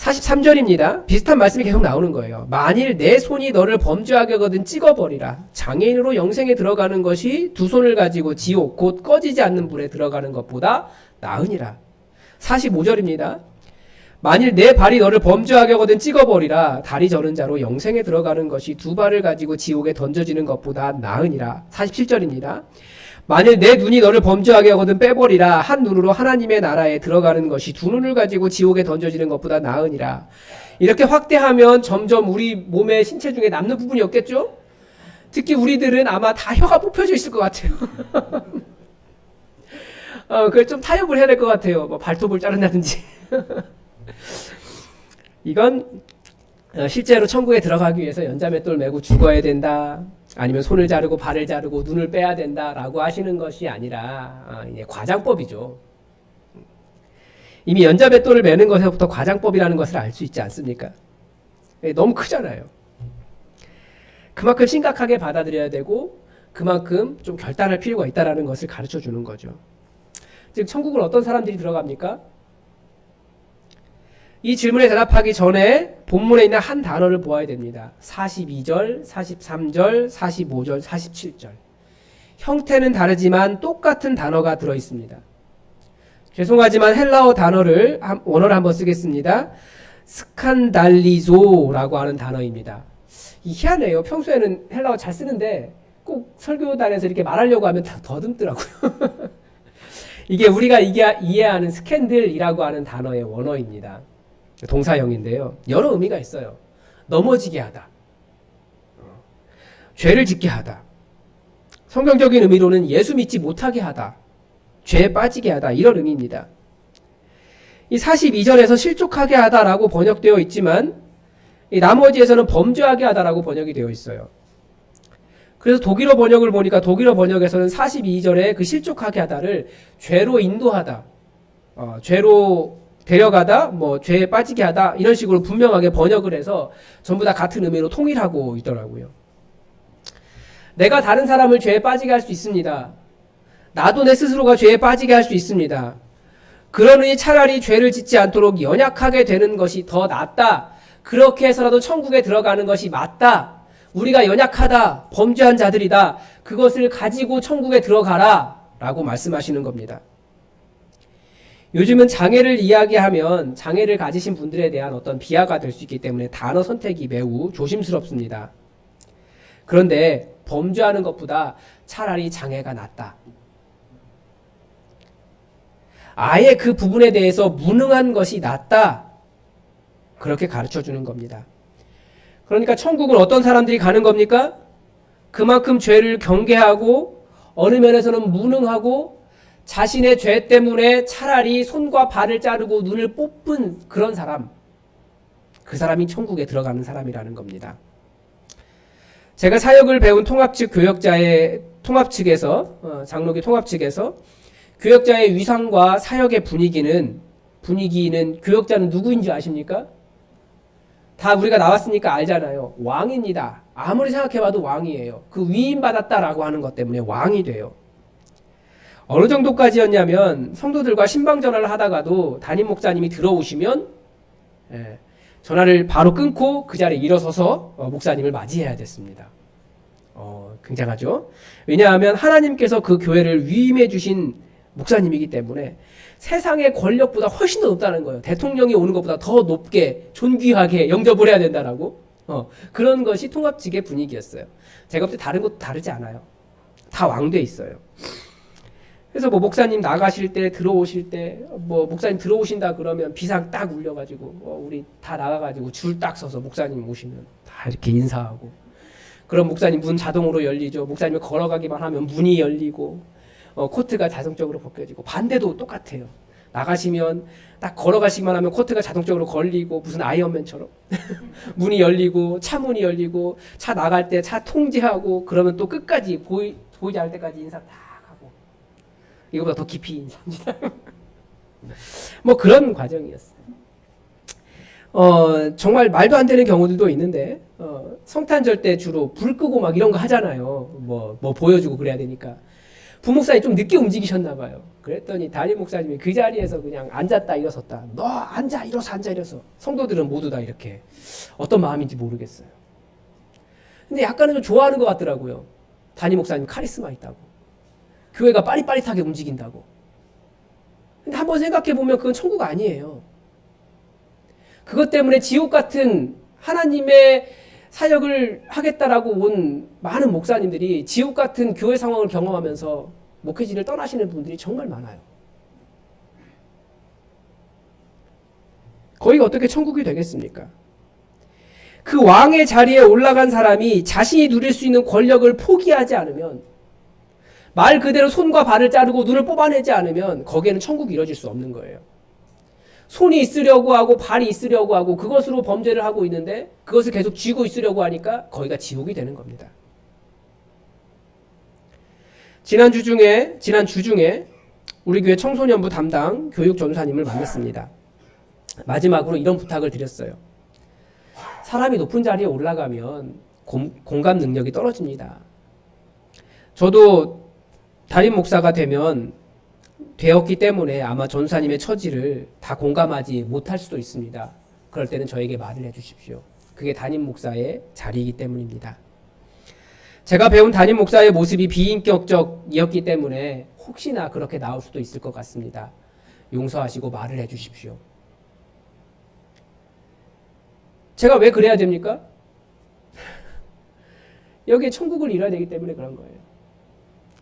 43절입니다. 비슷한 말씀이 계속 나오는 거예요. 만일 내 손이 너를 범죄하게 하거든 찍어버리라. 장애인으로 영생에 들어가는 것이 두 손을 가지고 지옥 곧 꺼지지 않는 불에 들어가는 것보다 나으니라. 45절입니다. 만일 내 발이 너를 범죄하게 하거든 찍어버리라. 다리 저는 자로 영생에 들어가는 것이 두 발을 가지고 지옥에 던져지는 것보다 나으니라. 47절입니다. 만일 내 눈이 너를 범죄하게 하거든 빼버리라. 한 눈으로 하나님의 나라에 들어가는 것이 두 눈을 가지고 지옥에 던져지는 것보다 나으니라. 이렇게 확대하면 점점 우리 몸의 신체 중에 남는 부분이 없겠죠? 특히 우리들은 아마 다 혀가 뽑혀져 있을 것 같아요. 그걸 좀 타협을 해야 될 것 같아요. 뭐 발톱을 자른다든지. 이건 실제로 천국에 들어가기 위해서 연자맷돌 메고 죽어야 된다. 아니면 손을 자르고 발을 자르고 눈을 빼야 된다라고 하시는 것이 아니라 이제 과장법이죠. 이미 연자맷돌을 매는 것에서부터 과장법이라는 것을 알 수 있지 않습니까? 너무 크잖아요. 그만큼 심각하게 받아들여야 되고 그만큼 좀 결단할 필요가 있다는 것을 가르쳐 주는 거죠. 즉 천국을 어떤 사람들이 들어갑니까? 이 질문에 대답하기 전에 본문에 있는 한 단어를 보아야 됩니다. 42절, 43절, 45절, 47절. 형태는 다르지만 똑같은 단어가 들어있습니다. 죄송하지만 헬라어 단어를 원어를 한번 쓰겠습니다. 스칸달리조라고 하는 단어입니다. 희한해요. 평소에는 헬라어 잘 쓰는데 꼭 설교단에서 이렇게 말하려고 하면 다 더듬더라고요. 이게 우리가 이해하는 스캔들이라고 하는 단어의 원어입니다. 동사형인데요. 여러 의미가 있어요. 넘어지게 하다. 죄를 짓게 하다. 성경적인 의미로는 예수 믿지 못하게 하다. 죄에 빠지게 하다. 이런 의미입니다. 이 42절에서 실족하게 하다라고 번역되어 있지만 이 나머지에서는 범죄하게 하다라고 번역이 되어 있어요. 그래서 독일어 번역을 보니까 독일어 번역에서는 42절에 그 실족하게 하다를 죄로 인도하다. 죄로 데려가다, 뭐 죄에 빠지게 하다 이런 식으로 분명하게 번역을 해서 전부 다 같은 의미로 통일하고 있더라고요. 내가 다른 사람을 죄에 빠지게 할 수 있습니다. 나도 내 스스로가 죄에 빠지게 할 수 있습니다. 그러니 차라리 죄를 짓지 않도록 연약하게 되는 것이 더 낫다. 그렇게 해서라도 천국에 들어가는 것이 맞다. 우리가 연약하다, 범죄한 자들이다. 그것을 가지고 천국에 들어가라 라고 말씀하시는 겁니다. 요즘은 장애를 이야기하면 장애를 가지신 분들에 대한 어떤 비하가 될 수 있기 때문에 단어 선택이 매우 조심스럽습니다. 그런데 범죄하는 것보다 차라리 장애가 낫다. 아예 그 부분에 대해서 무능한 것이 낫다. 그렇게 가르쳐 주는 겁니다. 그러니까 천국은 어떤 사람들이 가는 겁니까? 그만큼 죄를 경계하고 어느 면에서는 무능하고 자신의 죄 때문에 차라리 손과 발을 자르고 눈을 뽑은 그런 사람. 그 사람이 천국에 들어가는 사람이라는 겁니다. 제가 사역을 배운 통합 측에서 장로교 통합 측에서 교역자의 위상과 사역의 분위기는 교역자는 누구인지 아십니까? 다 우리가 나왔으니까 알잖아요. 왕입니다. 아무리 생각해봐도 왕이에요. 그 위임받았다라고 하는 것 때문에 왕이 돼요. 어느 정도까지였냐면 성도들과 신방전화를 하다가도 담임 목사님이 들어오시면 전화를 바로 끊고 그 자리에 일어서서 목사님을 맞이해야 됐습니다. 굉장하죠? 왜냐하면 하나님께서 그 교회를 위임해 주신 목사님이기 때문에 세상의 권력보다 훨씬 더 높다는 거예요. 대통령이 오는 것보다 더 높게 존귀하게 영접을 해야 된다라고. 그런 것이 통합 측의 분위기였어요. 제가 볼 때 다른 것도 다르지 않아요. 다 왕돼 있어요. 그래서 뭐 목사님 나가실 때 들어오실 때 뭐 목사님 들어오신다 그러면 비상 딱 울려가지고 우리 다 나가가지고 줄 딱 서서 목사님 오시면 다 이렇게 인사하고, 그럼 목사님 문 자동으로 열리죠. 목사님이 걸어가기만 하면 문이 열리고 코트가 자동적으로 벗겨지고, 반대도 똑같아요. 나가시면 딱 걸어가시기만 하면 코트가 자동적으로 걸리고 무슨 아이언맨처럼 문이 열리고 차 문이 열리고 차 나갈 때 차 통제하고, 그러면 또 끝까지 보이지 않을 때까지 인사 딱 하고, 이거보다 더 깊이 인사합니다. 뭐 그런 과정이었어요. 정말 말도 안 되는 경우들도 있는데 성탄절 때 주로 불 끄고 막 이런 거 하잖아요. 뭐 보여주고 그래야 되니까. 부목사님 좀 늦게 움직이셨나 봐요. 그랬더니 담임 목사님이 그 자리에서 그냥 앉았다 일어섰다. 너 앉아 일어서 앉아 일어서. 성도들은 모두 다 이렇게 어떤 마음인지 모르겠어요. 근데 약간은 좀 좋아하는 것 같더라고요. 담임 목사님 카리스마 있다고. 교회가 빠릿빠릿하게 움직인다고. 근데 한번 생각해 보면 그건 천국 아니에요. 그것 때문에 지옥 같은 하나님의 사역을 하겠다라고 온 많은 목사님들이 지옥 같은 교회 상황을 경험하면서 목회지를 떠나시는 분들이 정말 많아요. 거기가 어떻게 천국이 되겠습니까? 그 왕의 자리에 올라간 사람이 자신이 누릴 수 있는 권력을 포기하지 않으면, 말 그대로 손과 발을 자르고 눈을 뽑아내지 않으면 거기에는 천국이 이루어질 수 없는 거예요. 손이 있으려고 하고 발이 있으려고 하고 그것으로 범죄를 하고 있는데 그것을 계속 쥐고 있으려고 하니까 거기가 지옥이 되는 겁니다. 지난 주 중에 우리 교회 청소년부 담당 교육 전사님을 만났습니다. 마지막으로 이런 부탁을 드렸어요. 사람이 높은 자리에 올라가면 공감 능력이 떨어집니다. 저도 담임 목사가 되었기 때문에 아마 전사님의 처지를 다 공감하지 못할 수도 있습니다. 그럴 때는 저에게 말을 해주십시오. 그게 담임 목사의 자리이기 때문입니다. 제가 배운 담임 목사의 모습이 비인격적이었기 때문에 혹시나 그렇게 나올 수도 있을 것 같습니다. 용서하시고 말을 해주십시오. 제가 왜 그래야 됩니까? 여기에 천국을 이뤄야 되기 때문에 그런 거예요.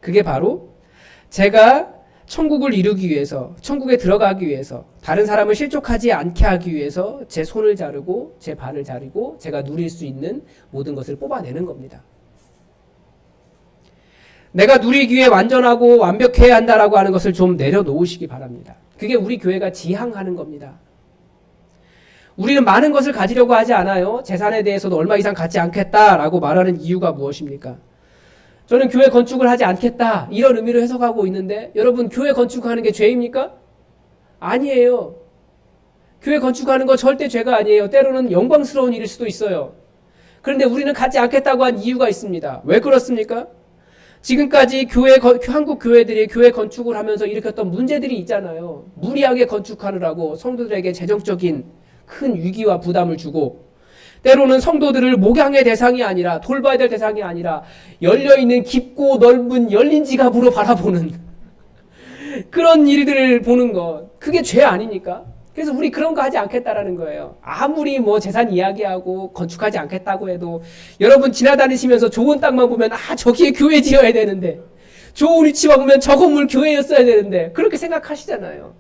그게 바로 제가 천국을 이루기 위해서, 천국에 들어가기 위해서, 다른 사람을 실족하지 않게 하기 위해서 제 손을 자르고 제 발을 자르고 제가 누릴 수 있는 모든 것을 뽑아내는 겁니다. 내가 누리기 위해 완전하고 완벽해야 한다라고 하는 것을 좀 내려놓으시기 바랍니다. 그게 우리 교회가 지향하는 겁니다. 우리는 많은 것을 가지려고 하지 않아요. 재산에 대해서도 얼마 이상 갖지 않겠다라고 말하는 이유가 무엇입니까? 저는 교회 건축을 하지 않겠다 이런 의미로 해석하고 있는데 여러분 교회 건축하는 게 죄입니까? 아니에요. 교회 건축하는 거 절대 죄가 아니에요. 때로는 영광스러운 일일 수도 있어요. 그런데 우리는 갖지 않겠다고 한 이유가 있습니다. 왜 그렇습니까? 지금까지 한국 교회들이 교회 건축을 하면서 일으켰던 문제들이 있잖아요. 무리하게 건축하느라고 성도들에게 재정적인 큰 위기와 부담을 주고 때로는 성도들을 목양의 대상이 아니라 돌봐야 될 대상이 아니라 열려있는 깊고 넓은 열린 지갑으로 바라보는 그런 일들을 보는 것, 그게 죄 아닙니까? 그래서 우리 그런 거 하지 않겠다라는 거예요. 아무리 뭐 재산 이야기하고 건축하지 않겠다고 해도 여러분 지나다니시면서 좋은 땅만 보면 저기에 교회 지어야 되는데 좋은 위치만 보면 저 건물 교회였어야 되는데 그렇게 생각하시잖아요.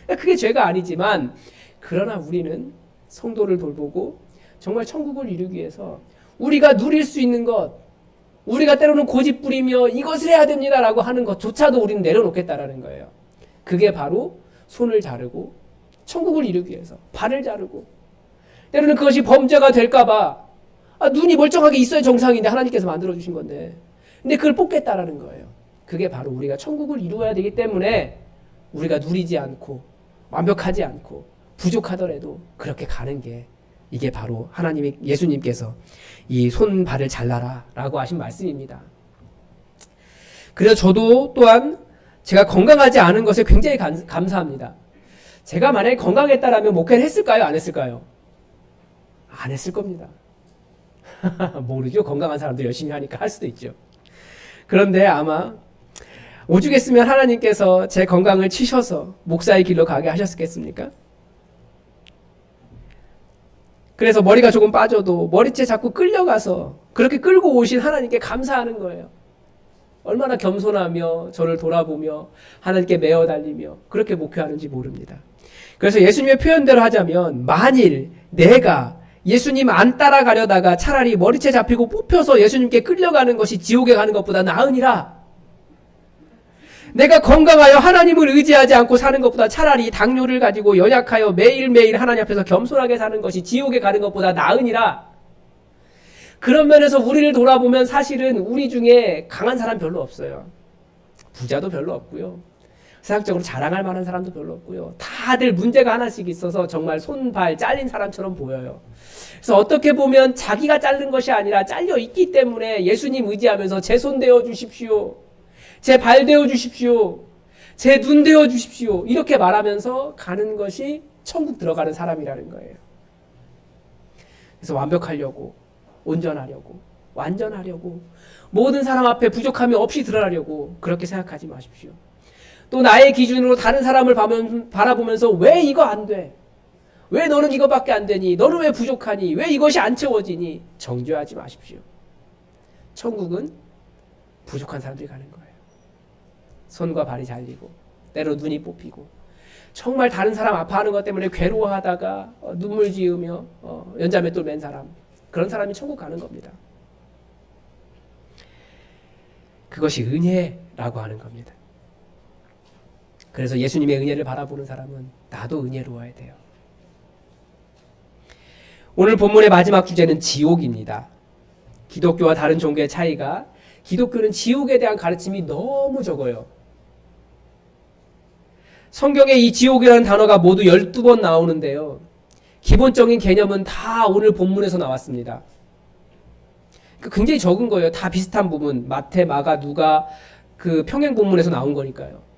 그게 죄가 아니지만 그러나 우리는 성도를 돌보고 정말 천국을 이루기 위해서 우리가 누릴 수 있는 것, 우리가 때로는 고집 부리며 이것을 해야 됩니다라고 하는 것조차도 우리는 내려놓겠다라는 거예요. 그게 바로 손을 자르고 천국을 이루기 위해서 발을 자르고 때로는 그것이 범죄가 될까봐 눈이 멀쩡하게 있어야 정상인데 하나님께서 만들어주신 건데 근데 그걸 뽑겠다라는 거예요. 그게 바로 우리가 천국을 이루어야 되기 때문에 우리가 누리지 않고 완벽하지 않고 부족하더라도 그렇게 가는 게 이게 바로 하나님의 예수님께서 이 손발을 잘라라 라고 하신 말씀입니다. 그래서 저도 또한 제가 건강하지 않은 것에 굉장히 감사합니다. 제가 만약에 건강했다라면 목회를 했을까요? 안 했을까요? 안 했을 겁니다. 모르죠. 건강한 사람들 열심히 하니까 할 수도 있죠. 그런데 아마 오죽했으면 하나님께서 제 건강을 치셔서 목사의 길로 가게 하셨겠습니까? 그래서 머리가 조금 빠져도 머리채 자꾸 끌려가서 그렇게 끌고 오신 하나님께 감사하는 거예요. 얼마나 겸손하며 저를 돌아보며 하나님께 매어 달리며 그렇게 목회하는지 모릅니다. 그래서 예수님의 표현대로 하자면 만일 내가 예수님 안 따라가려다가 차라리 머리채 잡히고 뽑혀서 예수님께 끌려가는 것이 지옥에 가는 것보다 나으니라. 내가 건강하여 하나님을 의지하지 않고 사는 것보다 차라리 당뇨를 가지고 연약하여 매일매일 하나님 앞에서 겸손하게 사는 것이 지옥에 가는 것보다 나으니라. 그런 면에서 우리를 돌아보면 사실은 우리 중에 강한 사람 별로 없어요. 부자도 별로 없고요. 세상적으로 자랑할 만한 사람도 별로 없고요. 다들 문제가 하나씩 있어서 정말 손발 잘린 사람처럼 보여요. 그래서 어떻게 보면 자기가 자른 것이 아니라 잘려 있기 때문에 예수님 의지하면서 제 손 대어 주십시오. 제 발 되어 주십시오. 제 눈 되어 주십시오. 이렇게 말하면서 가는 것이 천국 들어가는 사람이라는 거예요. 그래서 완벽하려고, 온전하려고, 완전하려고, 모든 사람 앞에 부족함이 없이 드러나려고 그렇게 생각하지 마십시오. 또 나의 기준으로 다른 사람을 바라보면서 왜 이거 안 돼? 왜 너는 이거밖에 안 되니? 너는 왜 부족하니? 왜 이것이 안 채워지니? 정죄하지 마십시오. 천국은 부족한 사람들이 가는 거예요. 손과 발이 잘리고 때로 눈이 뽑히고 정말 다른 사람 아파하는 것 때문에 괴로워하다가 눈물 지으며 연자맷돌 맨 사람, 그런 사람이 천국 가는 겁니다. 그것이 은혜라고 하는 겁니다. 그래서 예수님의 은혜를 바라보는 사람은 나도 은혜로워야 돼요. 오늘 본문의 마지막 주제는 지옥입니다. 기독교와 다른 종교의 차이가, 기독교는 지옥에 대한 가르침이 너무 적어요. 성경에 이 지옥이라는 단어가 모두 12번 나오는데요. 기본적인 개념은 다 오늘 본문에서 나왔습니다. 굉장히 적은 거예요. 다 비슷한 부분. 마태, 마가, 누가 그 평행 본문에서 나온 거니까요.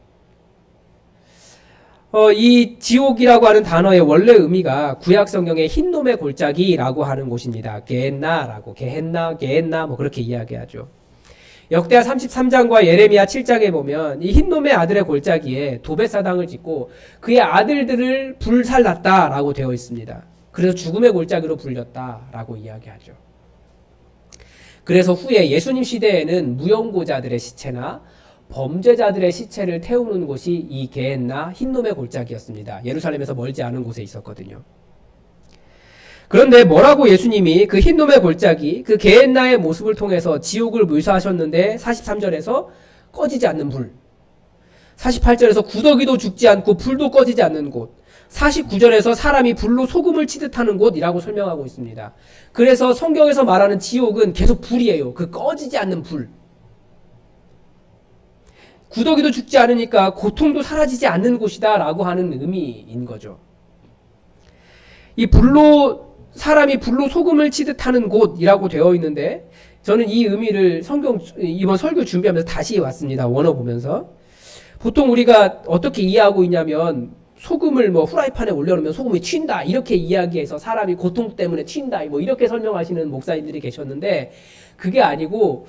이 지옥이라고 하는 단어의 원래 의미가 구약 성경의 흰놈의 골짜기라고 하는 곳입니다. 게헨나라고, 게헨나 뭐 그렇게 이야기하죠. 역대하 33장과 예레미야 7장에 보면 이 흰놈의 아들의 골짜기에 도벳사당을 짓고 그의 아들들을 불살랐다라고 되어 있습니다. 그래서 죽음의 골짜기로 불렸다라고 이야기하죠. 그래서 후에 예수님 시대에는 무용고자들의 시체나 범죄자들의 시체를 태우는 곳이 이 게헨나 흰놈의 골짜기였습니다. 예루살렘에서 멀지 않은 곳에 있었거든요. 그런데 뭐라고 예수님이 그 흰놈의 골짜기, 그 게헨나의 모습을 통해서 지옥을 묘사하셨는데 43절에서 꺼지지 않는 불, 48절에서 구더기도 죽지 않고 불도 꺼지지 않는 곳, 49절에서 사람이 불로 소금을 치듯 하는 곳이라고 설명하고 있습니다. 그래서 성경에서 말하는 지옥은 계속 불이에요. 그 꺼지지 않는 불. 구더기도 죽지 않으니까 고통도 사라지지 않는 곳이다 라고 하는 의미인 거죠. 이 사람이 불로 소금을 치듯 하는 곳이라고 되어 있는데, 저는 이 의미를 이번 설교 준비하면서 다시 왔습니다. 원어 보면서. 보통 우리가 어떻게 이해하고 있냐면, 소금을 후라이팬에 올려놓으면 소금이 튄다, 이렇게 이야기해서 사람이 고통 때문에 튄다, 이렇게 설명하시는 목사님들이 계셨는데, 그게 아니고,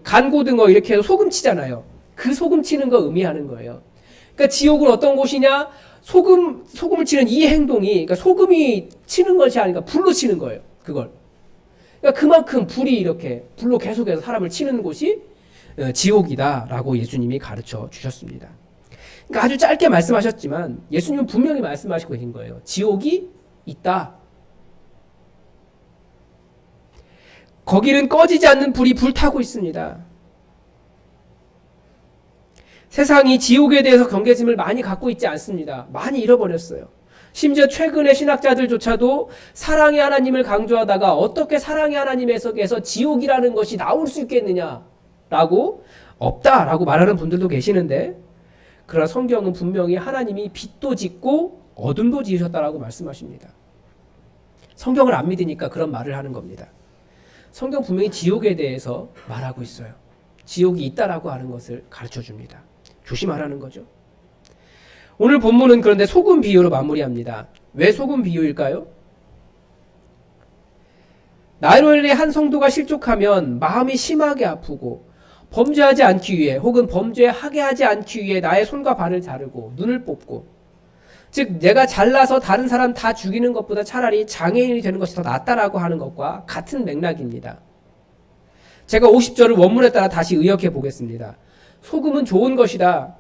간고등어 이렇게 해서 소금 치잖아요. 그 소금 치는 거 의미하는 거예요. 그러니까 지옥은 어떤 곳이냐? 소금을 치는 이 행동이, 그러니까 소금이 치는 것이 아니라 불로 치는 거예요. 그걸. 그러니까 그만큼 불이 이렇게, 불로 계속해서 사람을 치는 곳이 지옥이다라고 예수님이 가르쳐 주셨습니다. 그러니까 아주 짧게 말씀하셨지만 예수님은 분명히 말씀하시고 계신 거예요. 지옥이 있다. 거기는 꺼지지 않는 불이 불타고 있습니다. 세상이 지옥에 대해서 경계심을 많이 갖고 있지 않습니다. 많이 잃어버렸어요. 심지어 최근의 신학자들조차도 사랑의 하나님을 강조하다가 어떻게 사랑의 하나님에서 지옥이라는 것이 나올 수 있겠느냐라고 없다라고 말하는 분들도 계시는데, 그러나 성경은 분명히 하나님이 빛도 짓고 어둠도 지으셨다라고 말씀하십니다. 성경을 안 믿으니까 그런 말을 하는 겁니다. 성경 분명히 지옥에 대해서 말하고 있어요. 지옥이 있다라고 하는 것을 가르쳐 줍니다. 조심하라는 거죠. 오늘 본문은 그런데 소금 비유로 마무리합니다. 왜 소금 비유일까요? 나일론의 한 성도가 실족하면 마음이 심하게 아프고 범죄하지 않기 위해 혹은 범죄하게 하지 않기 위해 나의 손과 발을 자르고 눈을 뽑고, 즉 내가 잘나서 다른 사람 다 죽이는 것보다 차라리 장애인이 되는 것이 더 낫다라고 하는 것과 같은 맥락입니다. 제가 50절을 원문에 따라 다시 의역해 보겠습니다. 소금은 좋은 것이다.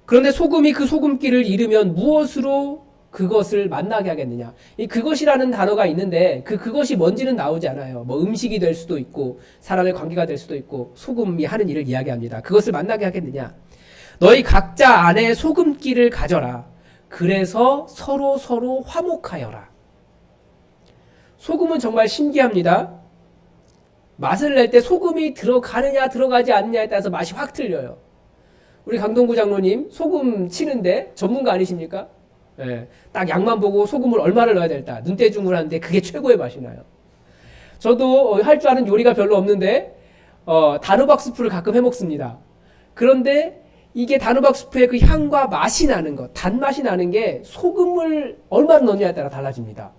그런데 소금이 그 소금기를 잃으면 무엇으로 그것을 만나게 하겠느냐. 이 그것이라는 단어가 있는데 그것이 뭔지는 나오지 않아요. 음식이 될 수도 있고 사람의 관계가 될 수도 있고 소금이 하는 일을 이야기합니다. 그것을 만나게 하겠느냐. 너희 각자 안에 소금기를 가져라. 그래서 서로 화목하여라. 소금은 정말 신기합니다. 맛을 낼 때 소금이 들어가느냐 들어가지 않느냐에 따라서 맛이 확 틀려요. 우리 강동구 장로님 소금 치는데 전문가 아니십니까? 네, 딱 양만 보고 소금을 얼마를 넣어야 될까 눈대중을 하는데 그게 최고의 맛이 나요. 저도 할 줄 아는 요리가 별로 없는데 단호박 수프를 가끔 해 먹습니다. 그런데 이게 단호박 수프의 그 향과 맛이 나는 것, 단맛이 나는 게 소금을 얼마나 넣느냐에 따라 달라집니다.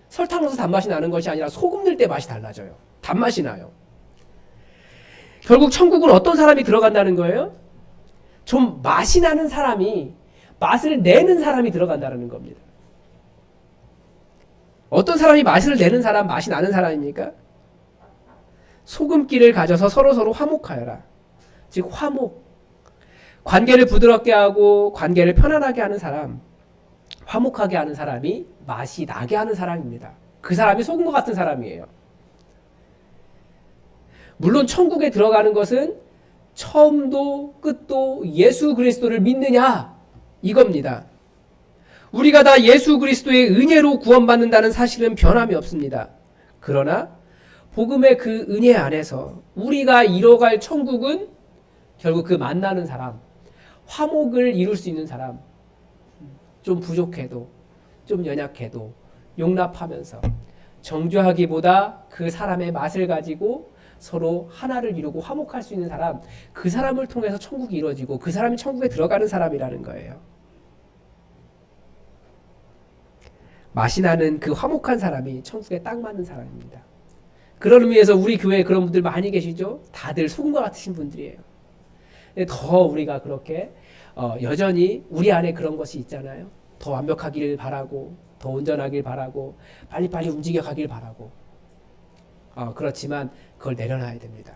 설탕 넣어서 단맛이 나는 것이 아니라 소금 넣을 때 맛이 달라져요. 단맛이 나요. 결국 천국은 어떤 사람이 들어간다는 거예요? 좀 맛이 나는 사람이, 맛을 내는 사람이 들어간다는 겁니다. 어떤 사람이 맛을 내는 사람, 맛이 나는 사람입니까? 소금기를 가져서 서로서로 화목하여라. 즉 화목. 관계를 부드럽게 하고 관계를 편안하게 하는 사람, 화목하게 하는 사람이 맛이 나게 하는 사람입니다. 그 사람이 소금과 같은 사람이에요. 물론 천국에 들어가는 것은 처음도 끝도 예수 그리스도를 믿느냐 이겁니다. 우리가 다 예수 그리스도의 은혜로 구원받는다는 사실은 변함이 없습니다. 그러나 복음의 그 은혜 안에서 우리가 이뤄갈 천국은 결국 그 만나는 사람, 화목을 이룰 수 있는 사람, 좀 부족해도 좀 연약해도 용납하면서 정죄하기보다 그 사람의 맛을 가지고 서로 하나를 이루고 화목할 수 있는 사람, 그 사람을 통해서 천국이 이루어지고 그 사람이 천국에 들어가는 사람이라는 거예요. 맛이 나는 그 화목한 사람이 천국에 딱 맞는 사람입니다. 그런 의미에서 우리 교회에 그런 분들 많이 계시죠? 다들 소금과 같으신 분들이에요. 더 우리가 그렇게 여전히 우리 안에 그런 것이 있잖아요. 더 완벽하길 바라고, 더 온전하길 바라고, 빨리빨리 움직여가길 바라고. 그렇지만 그걸 내려놔야 됩니다.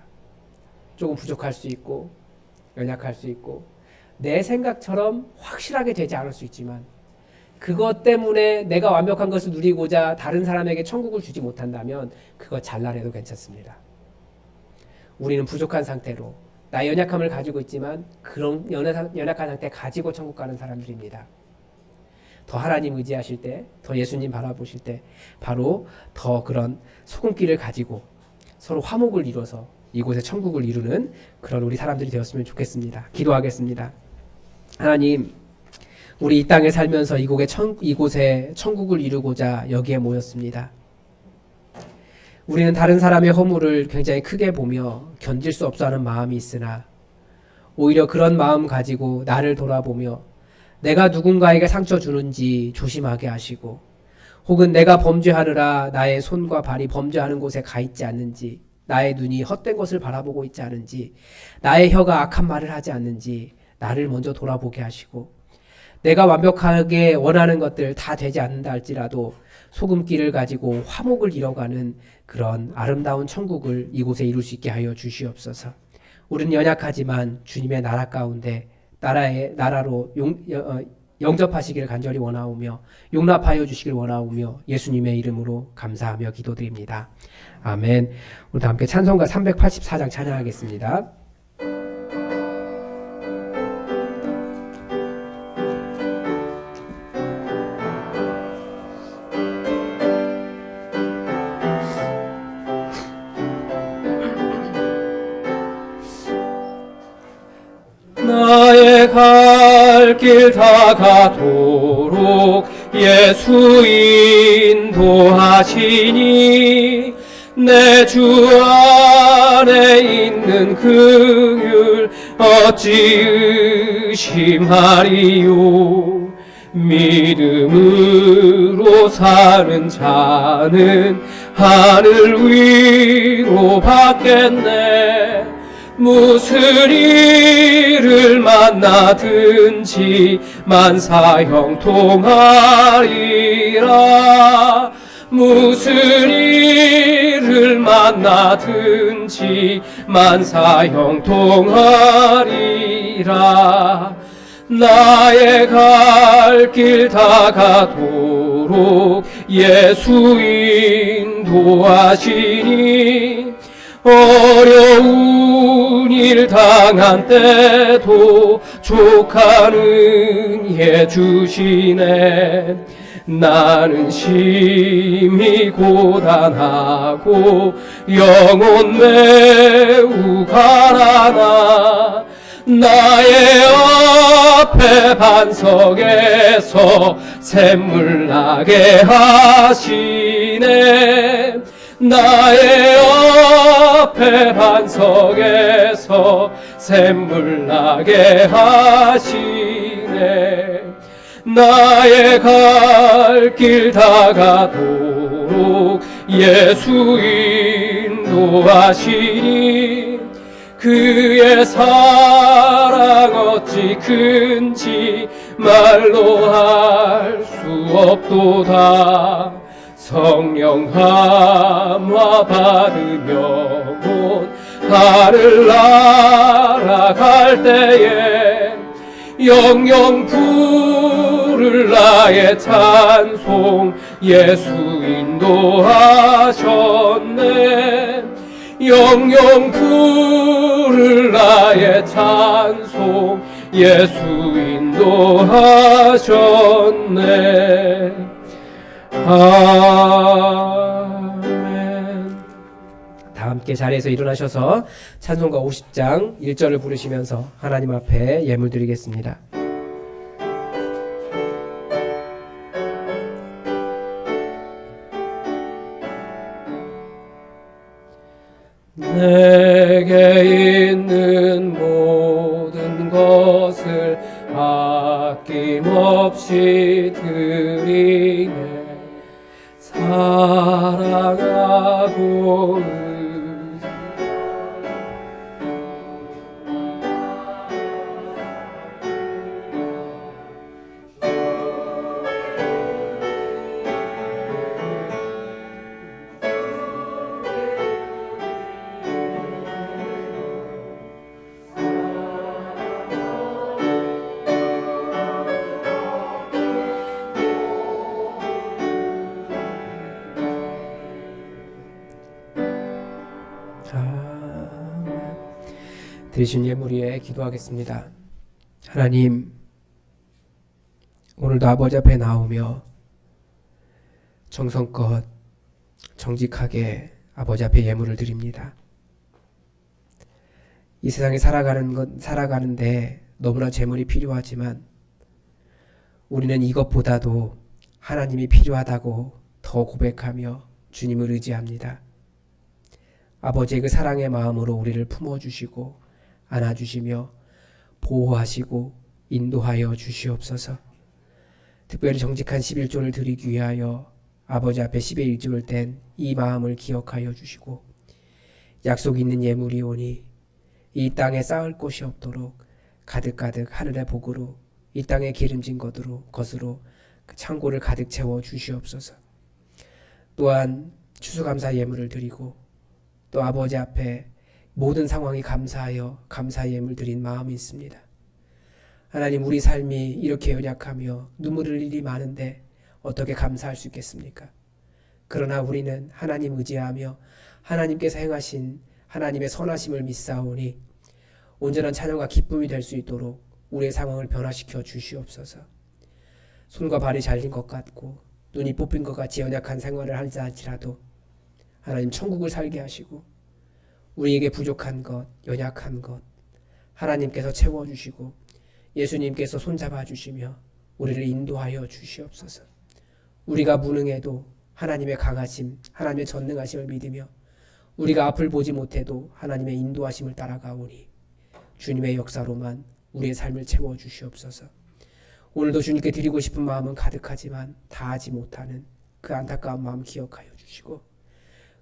조금 부족할 수 있고 연약할 수 있고 내 생각처럼 확실하게 되지 않을 수 있지만 그것 때문에 내가 완벽한 것을 누리고자 다른 사람에게 천국을 주지 못한다면 그거 잘라내도 괜찮습니다. 우리는 부족한 상태로 나의 연약함을 가지고 있지만 그런 연약한 상태 가지고 천국 가는 사람들입니다. 더 하나님 의지하실 때, 더 예수님 바라보실 때 바로 더 그런 소금기를 가지고 서로 화목을 이뤄서 이곳에 천국을 이루는 그런 우리 사람들이 되었으면 좋겠습니다. 기도하겠습니다. 하나님, 우리 이 땅에 살면서 이곳에 천국을 이루고자 여기에 모였습니다. 우리는 다른 사람의 허물을 굉장히 크게 보며 견딜 수 없어 하는 마음이 있으나 오히려 그런 마음 가지고 나를 돌아보며 내가 누군가에게 상처 주는지 조심하게 하시고 혹은 내가 범죄하느라 나의 손과 발이 범죄하는 곳에 가 있지 않는지, 나의 눈이 헛된 것을 바라보고 있지 않은지, 나의 혀가 악한 말을 하지 않는지 나를 먼저 돌아보게 하시고 내가 완벽하게 원하는 것들 다 되지 않는다 할지라도 소금기를 가지고 화목을 이뤄가는 그런 아름다운 천국을 이곳에 이룰 수 있게 하여 주시옵소서. 우리는 연약하지만 주님의 나라 가운데 나라로 영접하시기를 간절히 원하오며 용납하여 주시길 원하오며 예수님의 이름으로 감사하며 기도드립니다. 아멘. 우리 다 함께 찬송가 384장 찬양하겠습니다. 나의 갈 길 다가도록 예수 인도하시니 내 주 안에 있는 긍휼 어찌 의심하리요. 믿음으로 사는 자는 하늘 위로 받겠네. 무슨 일을 만나든지 만사 형통하리라. 무슨 일을 만나든지 만사 형통하리라. 나의 갈 길 다가도록 예수 인도하시니 어려운 일 당한 때도 족하는 예 주시네. 나는 심히 고단하고 영혼 매우 가난하. 나의 앞에 반석에서 샘물 나게 하시네. 나의 앞에 반석에서 샘물 나게 하시네. 나의 갈 길 다가도록 예수 인도하시니 그의 사랑 어찌 큰지 말로 할 수 없도다. 성령 함화 받으며 곧 하늘 날아갈 때에 영영 부를 나의 찬송 예수 인도하셨네. 영영 부를 나의 찬송 예수 인도하셨네. 아멘. 다 함께 자리에서 일어나셔서 찬송가 50장 1절을 부르시면서 하나님 앞에 예물 드리겠습니다. 내게 있는 모든 것을 아낌없이 드리네. 사랑하고 드리신 예물 위에 기도하겠습니다. 하나님, 오늘도 아버지 앞에 나오며 정성껏 정직하게 아버지 앞에 예물을 드립니다. 이 세상에 살아가는데 너무나 재물이 필요하지만 우리는 이것보다도 하나님이 필요하다고 더 고백하며 주님을 의지합니다. 아버지의 그 사랑의 마음으로 우리를 품어주시고 안아주시며 보호하시고 인도하여 주시옵소서. 특별히 정직한 11조를 드리기 위하여 아버지 앞에 10의 1조를 뗀 이 마음을 기억하여 주시고 약속 있는 예물이 오니 이 땅에 쌓을 곳이 없도록 가득가득 하늘의 복으로 이 땅에 기름진 것으로 그 창고를 가득 채워 주시옵소서. 또한 추수감사 예물을 드리고 또 아버지 앞에 모든 상황이 감사하여 감사 예물 드린 마음이 있습니다. 하나님, 우리 삶이 이렇게 연약하며 눈물 흘릴 일이 많은데 어떻게 감사할 수 있겠습니까? 그러나 우리는 하나님 의지하며 하나님께서 행하신 하나님의 선하심을 믿사오니 온전한 찬양과 기쁨이 될 수 있도록 우리의 상황을 변화시켜 주시옵소서. 손과 발이 잘린 것 같고 눈이 뽑힌 것 같이 연약한 생활을 하자 할지라도 하나님 천국을 살게 하시고 우리에게 부족한 것, 연약한 것 하나님께서 채워주시고 예수님께서 손잡아 주시며 우리를 인도하여 주시옵소서. 우리가 무능해도 하나님의 강하심, 하나님의 전능하심을 믿으며 우리가 앞을 보지 못해도 하나님의 인도하심을 따라가오니 주님의 역사로만 우리의 삶을 채워주시옵소서. 오늘도 주님께 드리고 싶은 마음은 가득하지만 다하지 못하는 그 안타까운 마음 기억하여 주시고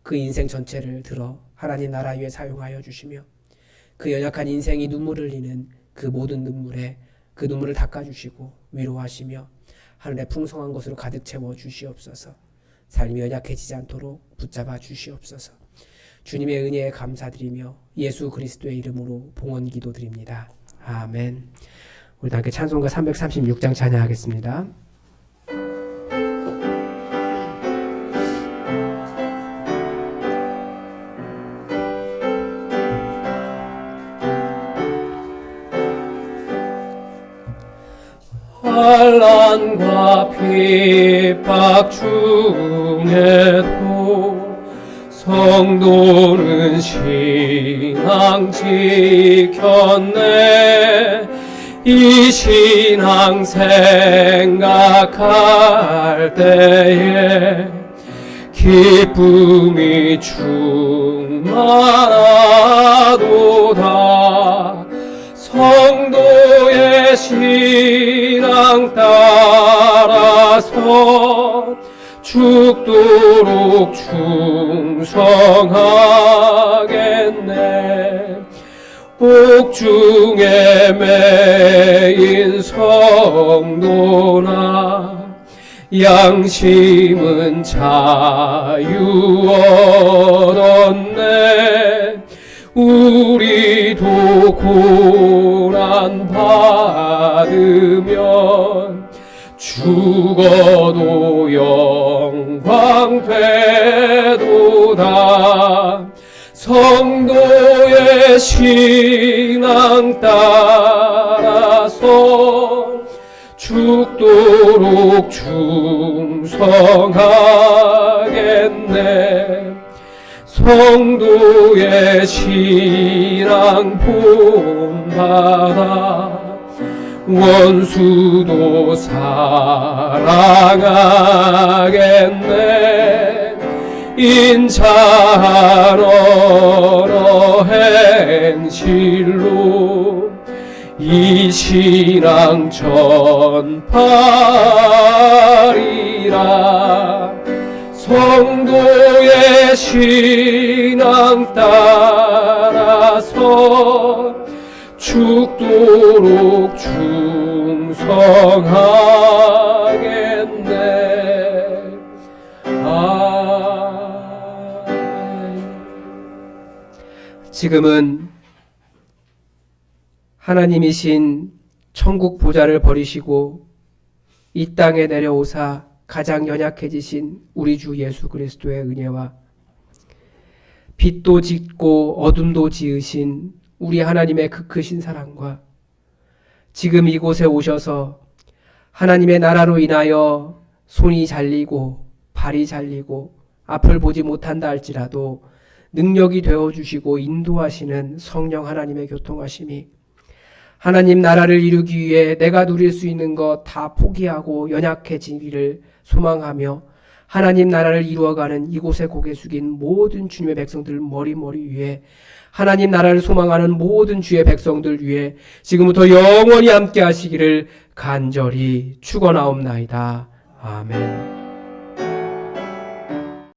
그 인생 전체를 들어 하나님 나라 위에 사용하여 주시며 그 연약한 인생이 눈물을 흘리는 그 모든 눈물에 그 눈물을 닦아주시고 위로하시며 하늘의 풍성한 것으로 가득 채워 주시옵소서. 삶이 연약해지지 않도록 붙잡아 주시옵소서. 주님의 은혜에 감사드리며 예수 그리스도의 이름으로 봉헌 기도드립니다. 아멘. 우리 함께 찬송가 336장 찬양하겠습니다. 환난과 핍박 중에도 성도는 신앙 지켰네. 이 신앙 생각할 때에 기쁨이 충만하네. 하나도다. 성도의 신앙 따라서 죽도록 충성하겠네. 옥중에 매인 성도나 양심은 자유 얻었네. 우리도 고난 받으면 죽어도 영광 되도다. 성도의 신앙 따라서 죽도록 충성하겠네. 성도의 신앙 본받아 원수도 사랑하겠네. 인자하러 행실로 이 신앙 전파리라. 성도의 신앙 따라서 죽도록 충성하겠네. 지금은 하나님이신 천국 보좌를 버리시고 이 땅에 내려오사 가장 연약해지신 우리 주 예수 그리스도의 은혜와 빛도 짓고 어둠도 지으신 우리 하나님의 그 크신 사랑과 지금 이곳에 오셔서 하나님의 나라로 인하여 손이 잘리고 발이 잘리고 앞을 보지 못한다 할지라도 능력이 되어주시고 인도하시는 성령 하나님의 교통하심이 하나님 나라를 이루기 위해 내가 누릴 수 있는 것 다 포기하고 연약해지기를 소망하며 하나님 나라를 이루어가는 이곳에 고개 숙인 모든 주님의 백성들 머리 위에 하나님 나라를 소망하는 모든 주의 백성들 위해 지금부터 영원히 함께 하시기를 간절히 축원하옵나이다. 아멘.